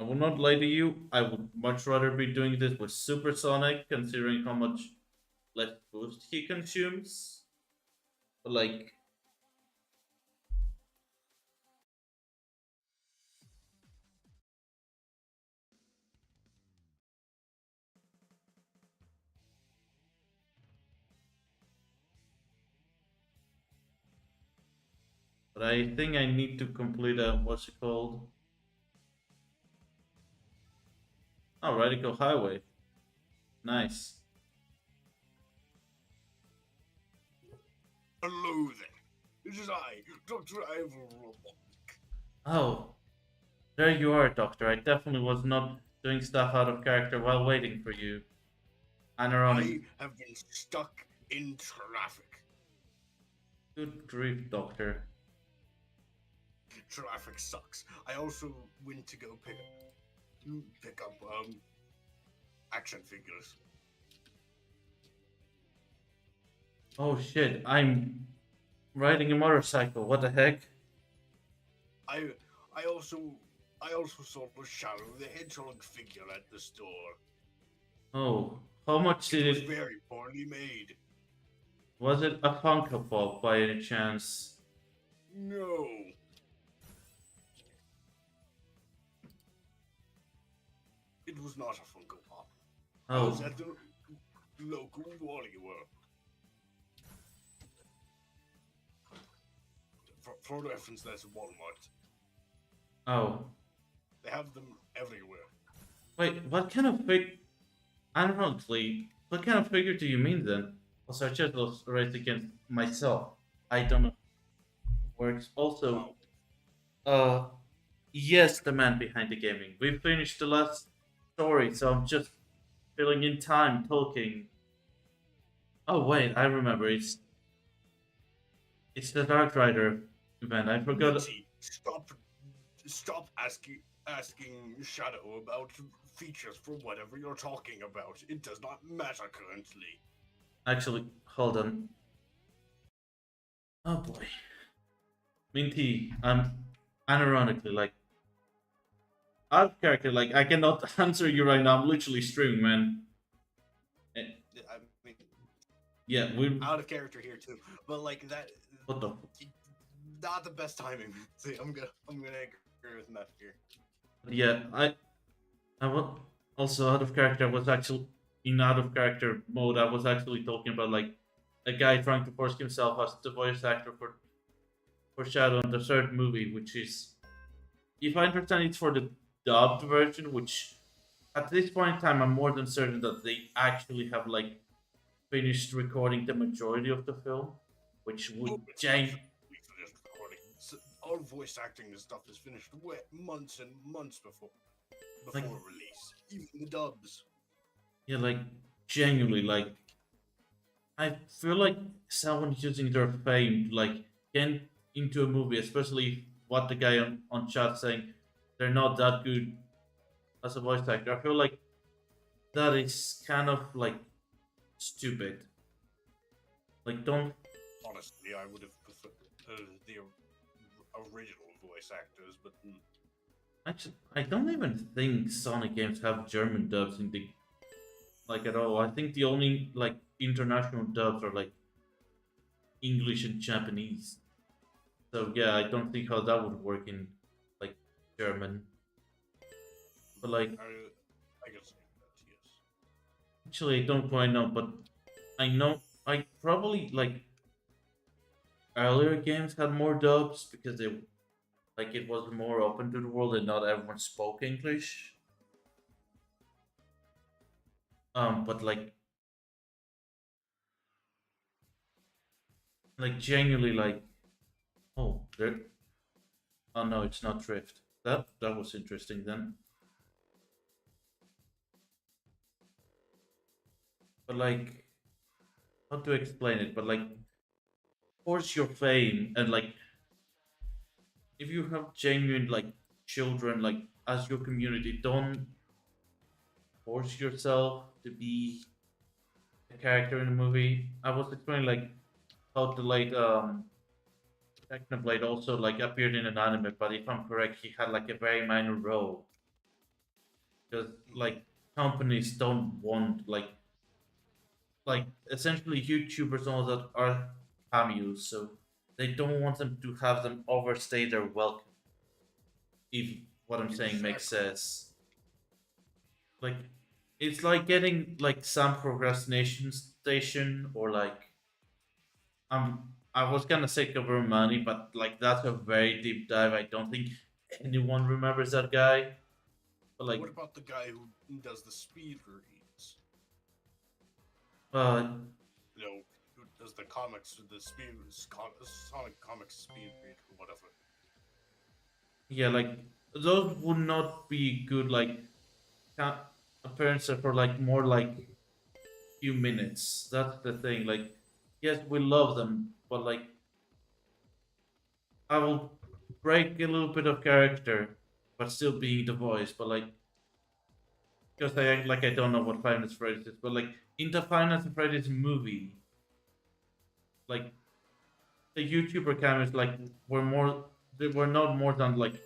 I will not lie to you, I would much rather be doing this with Supersonic, considering how much less boost he consumes. But like, but I think I need to complete a, what's it called? Oh, Radical Highway. Nice. Hello there. It is I, Dr. Ivor Robot. Oh, there you are, Doctor. I definitely was not doing stuff out of character while waiting for you. Anironic. I have been stuck in traffic. Good grief, Doctor. Traffic sucks. I also went to go pick up action figures. Oh shit, I'm riding a motorcycle. What the heck? I I also I also saw the Shadow the Hedgehog figure at the store. Oh, how much It did was it? very poorly made. Was it a Funko Pop by any chance? No. It was not a Funko Pop. I was Oh, at the local WarriWorld. For reference, that's Walmart. oh. They have them everywhere. Wait, what kind of fig? Ironically, what kind of figure do you mean then? Also, I just was raised against myself. I don't know how it works. Also, Wow. uh, yes, the man behind the gaming. We finished the last story, so I'm just filling in time talking. Oh wait, I remember. It's the Dark Rider event. I forgot. Mitzi, stop asking Shadow about features for whatever you're talking about. It does not matter currently. Actually, hold on. Oh boy, Minty. I'm unironically like out of character. Like I cannot answer you right now. I'm literally streaming, man. Eh, I mean, Yeah, we. out of character here too, but like that, What the? not the best timing. See, I'm gonna agree with Matt here. Yeah, I was also out of character. I was actually in out of character mode. I was actually talking about like a guy trying to force himself as the voice actor for Shadow in the third movie, which is, if I understand, it's for the dubbed version. Which at this point in time, I'm more than certain that they actually have like finished recording the majority of the film, which would Oh, it's jank. absolutely finished recording. All voice acting and stuff is finished months and months Like, before release. Even the dubs. yeah, like genuinely, like I feel like someone's using their fame to like get into a movie, especially what the guy on chat saying they're not that good as a voice actor. I feel like that is kind of like stupid. Like, don't Honestly, I would have preferred the original voice actors, but actually. I don't even think Sonic games have German dubs in the like at all. I think the only like international dubs are like English and Japanese. So yeah, I don't think how that would work in like German. But like I guess that, yes. actually I don't quite know, but I know I probably like earlier games had more dubs because they like it was more open to the world and not everyone spoke English. But like genuinely like oh there oh no it's not Drift. That was interesting then. But like how to explain it? But like force your fame and like if you have genuine like children like as your community, don't force yourself to be a character in a movie. I was explaining like how the like Technoblade also like appeared in an anime, but if I'm correct, he had like a very minor role because like companies don't want like essentially YouTubers and all that are cameos, so they don't want them to have them overstay their welcome. If what I'm saying makes Exactly. sense, like it's like getting like some procrastination station or like I was gonna say cover money, but like that's a very deep dive. I don't think anyone remembers that guy. But like, What about the guy who does the speed reads? uh, You know, who does the comics, the Sonic comics speed read or whatever. yeah, like those would not be good. Like ca- appearances for like more like few minutes. That's the thing. Like, yes, we love them, but like I will break a little bit of character, but still being the voice. But like, because I act like I don't know what Five Nights at Freddy's is, but like in the Five Nights at Freddy's movie, like the YouTuber cameras like were more they were not more than like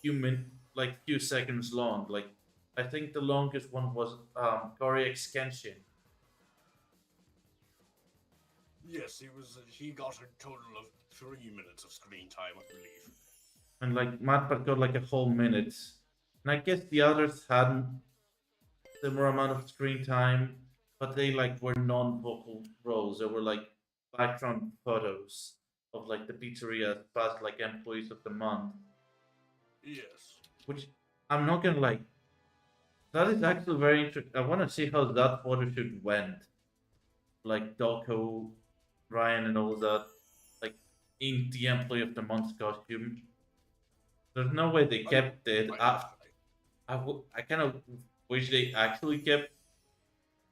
few seconds long. Like I think the longest one was Corey X Kenshin. Yes, he got a total of 3 minutes of screen time, I believe. And like Matpat got like a whole minute. And I guess the others had similar amount of screen time, but they like were non-vocal roles. They were like background photos of like the pizzeria past like employees of the month. Yes. Which I'm not gonna like. That is actually very interesting. I want to see how that photo shoot went. Like Dolko, Ryan, and all that. Like in the employee of the month costume. There's no way they kept it. I kind of wish they actually kept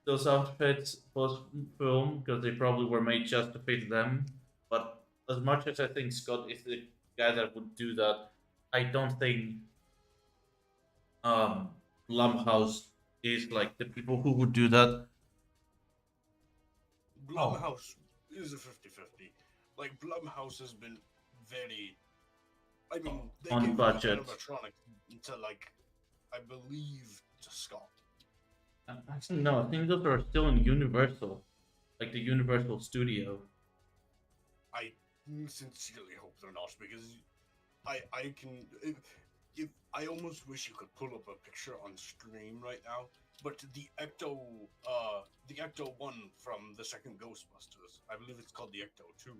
those outfits post film because they probably were made just to fit them. But as much as I think Scott is the guy that would do that, I don't think um Blumhouse is like the people who would do that. Oh, Blumhouse is a 50-50. Like, Blumhouse has been very. I mean, they on gave the budget. animatronic to, like, I believe, to Scott. Actually, no, I think those are still in Universal, like the Universal Studio. I sincerely hope they're not, because I can. If I almost wish you could pull up a picture on stream right now, but the Ecto one from the second Ghostbusters, I believe it's called the Ecto 2,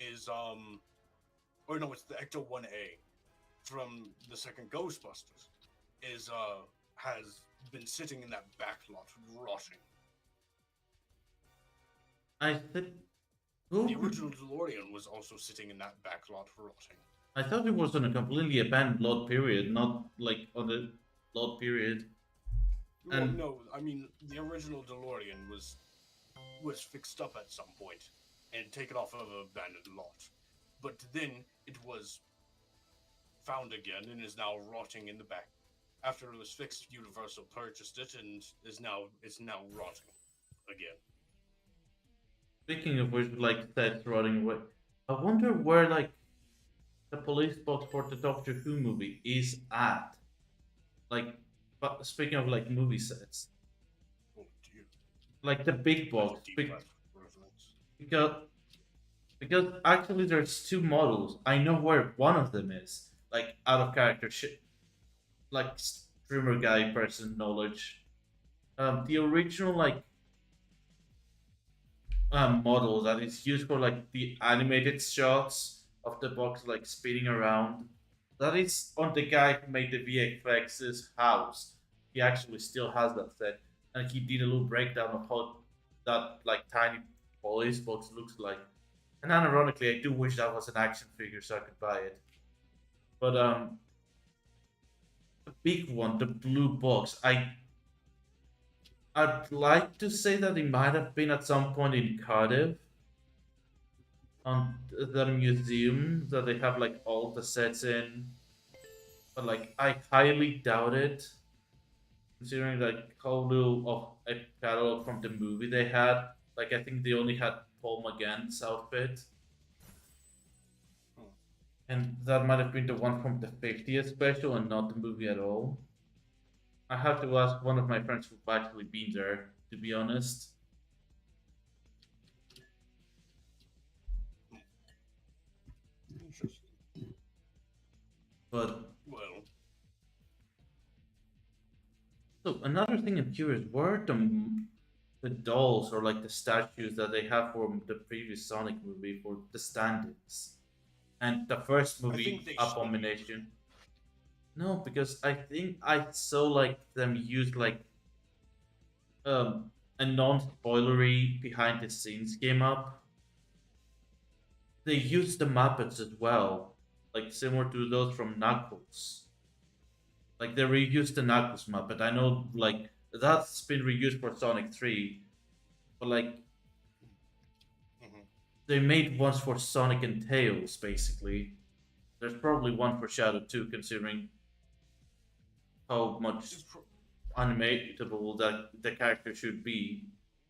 is or no, it's the Ecto 1A from the second Ghostbusters, is has been sitting in that back lot rotting. I think The who original DeLorean was also sitting in that back lot rotting. I thought it was on a completely abandoned lot period, not like on the lot period. Well, And no, I mean the original DeLorean was fixed up at some point and taken off of an abandoned lot, but then it was found again and is now rotting in the back. After it was fixed, Universal purchased it and it's now rotting again. speaking of which, like that's rotting away. I wonder where like the police box for the Doctor Who movie is at. Like, but speaking of like movie sets, Oh dear, like the big that's box, deep breath reference. because actually there's two models. I know where one of them is. Like out of character shit, like streamer guy person knowledge. The original like model that is used for like the animated shots of the box like spinning around. That is on the guy who made the VFX's house. He actually still has that set, and he did a little breakdown of how that like tiny police box looks like. And ironically, I do wish that was an action figure so I could buy it. But the big one, the blue box, I'd like to say that it might have been at some point in Cardiff on the museum that they have like all the sets in, but like I highly doubt it, considering like how little of a catalog from the movie they had. Like I think they only had Paul McGann's outfit, and that might have been the one from the 50th special and not the movie at all. I have to ask one of my friends who've actually been there, to be honest. Interesting. But Well, so another thing I'm curious, where are the dolls or like the statues that they have from the previous Sonic movie for the stand-ins and the first I think movie they Abomination? No, because I think I saw like them use like a non-spoilery behind the scenes came up. They used the Muppets as well, like similar to those from Knuckles. Like they reused the Knuckles Muppet. I know like that's been reused for Sonic 3, but like mhm. they made ones for Sonic and Tails basically. There's probably one for Shadow too, considering how much It's pro- animatable that the character should be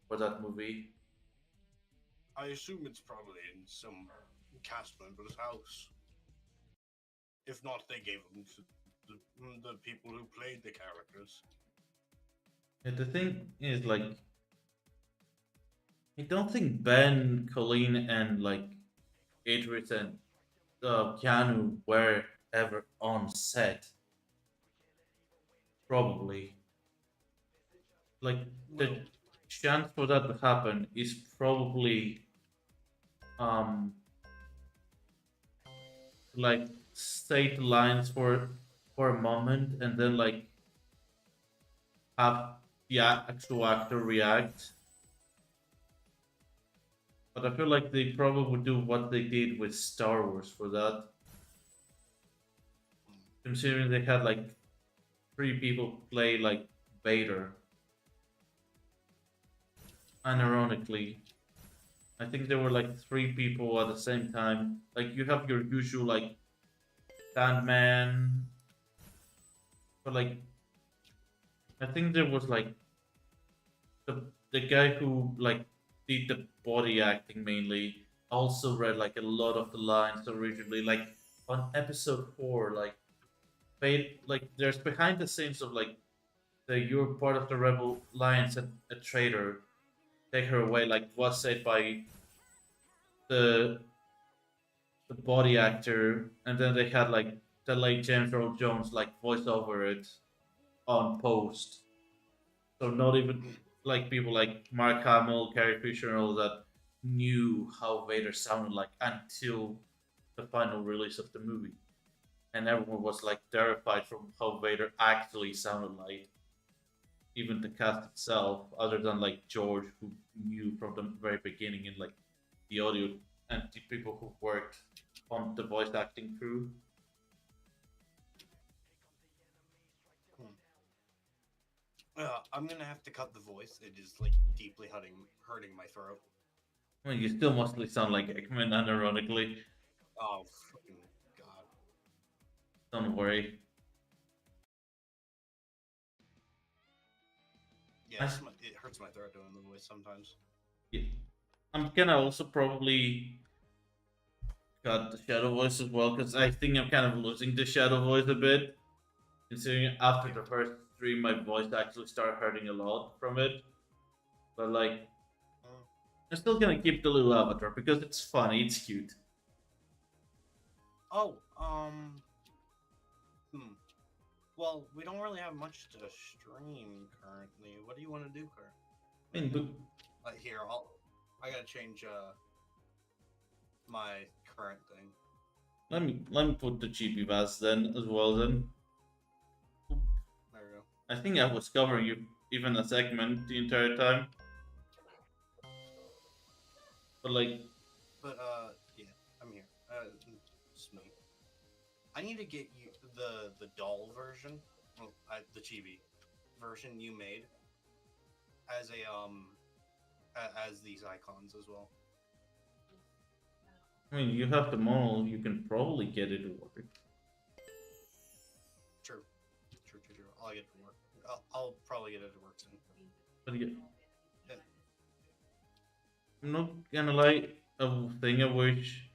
for that movie. I assume it's probably in some cast member's house. If not, they gave them to the people who played the characters. Yeah, the thing is, like, I don't think Ben, Colleen, and like Idris and Keanu were ever on set. Probably, like Well, the chance for that to happen is probably um like state lines for a moment and then like have the actual actor react. But I feel like they probably would do what they did with Star Wars for that, considering they had like three people play like Vader. Unironically, I think there were like three people at the same time. Like you have your usual like Sandman, but like I think there was like the guy who like did the body acting mainly also read like a lot of the lines originally. Like on episode 4, like like there's behind the scenes of like the you're part of the rebel alliance and a traitor take her away like was said by the the body actor, and then they had like the late James Earl Jones like voice over it on post. So not even like people like Mark Hamill, Carrie Fisher, and all that knew how Vader sounded like until the final release of the movie, and everyone was like terrified from how Vader actually sounded like. Even the cast itself, other than like George, who knew from the very beginning in like the audio and the people who worked on the voice acting crew. I'm gonna have to cut the voice. It is like deeply hurting my throat. I mean, you still mostly sound like Eggman, unironically. Oh, fucking god. Don't worry. Yeah, I, it hurts my throat doing the voice sometimes. yeah, I'm gonna also probably cut the shadow voice as well because I think I'm kind of losing the shadow voice a bit. Considering after the first stream, my voice actually started hurting a lot from it. But like, I'm still gonna keep the little avatar because it's funny, it's cute. Oh, well, we don't really have much to stream currently. What do you want to do, Kurt? I mean, but Here, I gotta change my current thing. let me put the GP Bass then as well. Then There we go. I think I was covering you even a segment the entire time. But like, Yeah, I'm here. It's me. I need to get you the doll version, well, the chibi version you made as as these icons as well. I mean, you have the model, you can probably get it to work. True. I'll get it to work. I'll probably get it to work soon. But yeah, Yeah. I'm not gonna lie, a thing I wish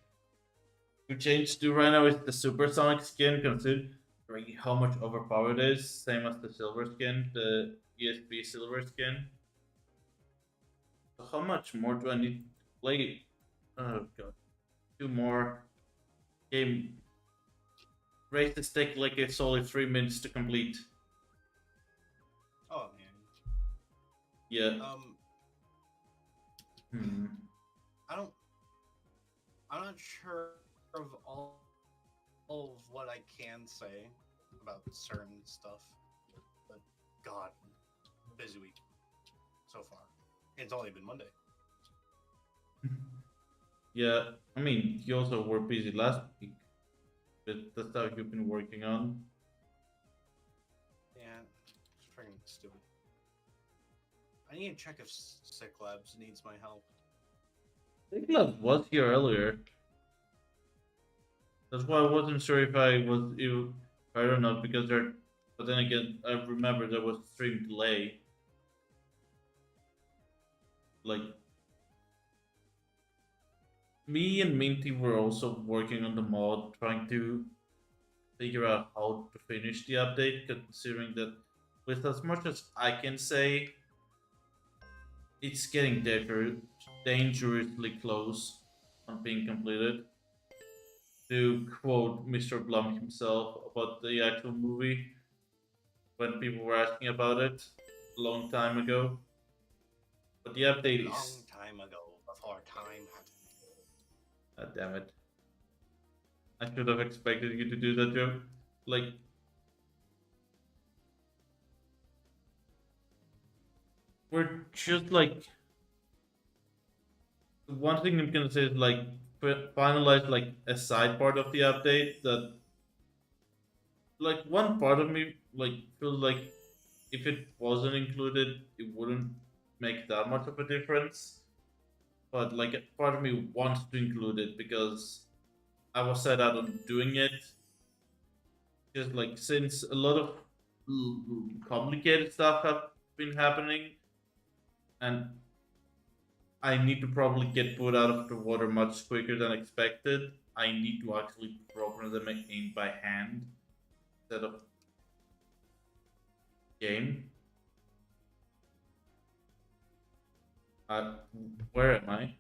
you change to right now is the supersonic skin, considering how much overpowered it is, same as the silver skin, the ESP silver skin. So how much more do I need to play? Oh god. 2 more. Game. Races take like a solid 3 minutes to complete. Oh man. Yeah. I'm not sure of all of what I can say about certain stuff, but God, busy week so far. It's only been Monday. Yeah, I mean, you also were busy last week with the stuff you've been working on. Yeah, it's freaking stupid. I need to check if Sick Labs needs my help. Nicholas was here earlier. That's why I wasn't sure if I was you. I don't know because there. But then again, I remember there was stream delay. Like, Me and Minty were also working on the mod, trying to figure out how to finish the update, considering that with as much as I can say, it's getting dangerously close on being completed. To quote Mr. Blum himself about the actual movie when people were asking about it a long time ago. But the update is. Long time ago, before time had. God damn it. I should have expected you to do that joke. Like, we're just like. One thing I'm gonna say is like, finalize like a side part of the update that. Like, one part of me, like, feels like if it wasn't included, it wouldn't make that much of a difference. But like a part of me wants to include it because I was set out on doing it. Just like since a lot of complicated stuff have been happening, and I need to probably get put out of the water much quicker than expected. I need to actually program them in by hand instead of game. Uh, where am I?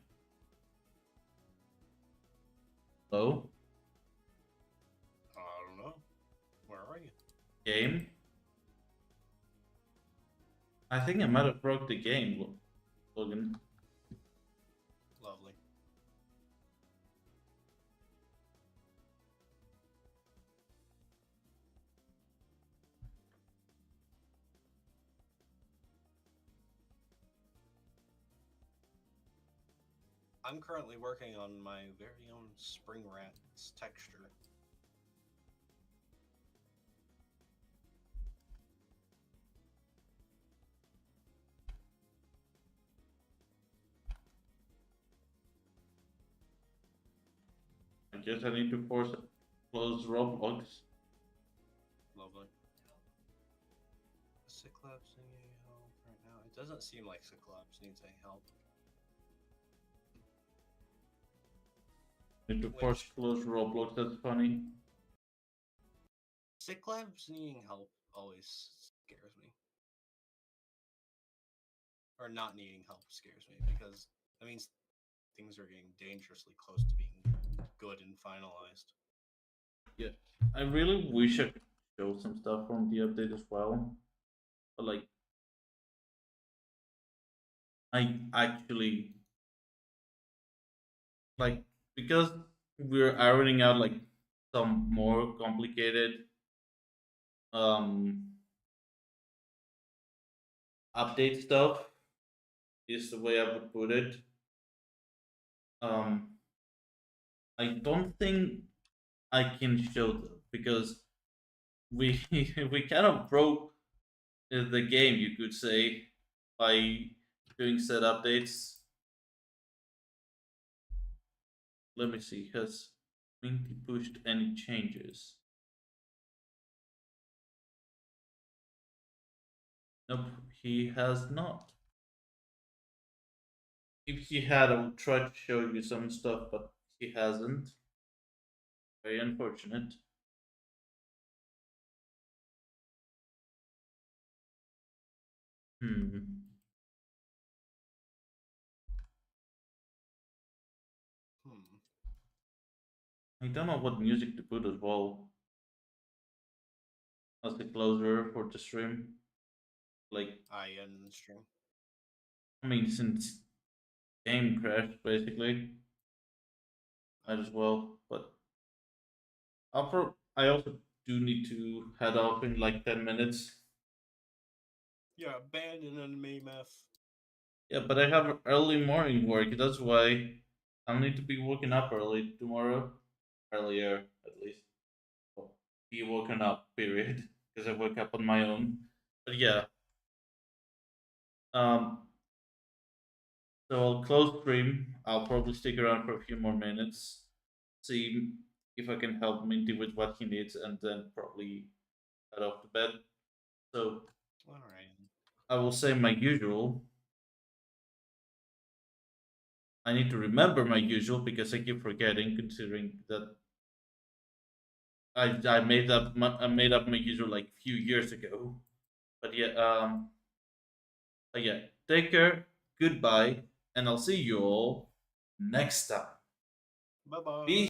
Hello, I don't know. Where are you? game. I think I might have broke the game, Logan. Lovely. I'm currently working on my very own spring rats texture. I guess I need to force close Roblox. Lovely. Cyclops needing help right now. It doesn't seem like Cyclops needs any help. Need to force Which close Roblox. That's funny. Cyclops needing help always scares me. Or not needing help scares me because that means things are getting dangerously close to being good and finalized. Yeah, I really wish I could show some stuff from the update as well. But like, I actually like because we're ironing out like some more complicated um update stuff is the way I would put it. Um, I don't think I can show them because we we kind of broke the game, you could say, by doing set updates. Let me see. Has Minty pushed any changes? Nope, he has not. If he had, I would try to show you some stuff, but he hasn't. Very unfortunate. Hmm. Hmm. I don't know what music to put as well as the closer for the stream. Like, I end the stream. I mean, since game crashed, basically, might as well. But I also do need to head off in like 10 minutes. Yeah, abandon me, meth. Yeah, but I have early morning work. That's why I'll need to be waking up early tomorrow. Earlier, at least. Well, be woken up, period. Because I woke up on my own. But yeah. Um, so I'll close stream. I'll probably stick around for a few more minutes. See if I can help Minty with what he needs and then probably head off to bed. So Alright. I will say my usual. I need to remember my usual because I keep forgetting, considering that I made up my usual like few years ago. But yeah, yeah. Take care. Goodbye, and I'll see you all next time. Bye bye. Be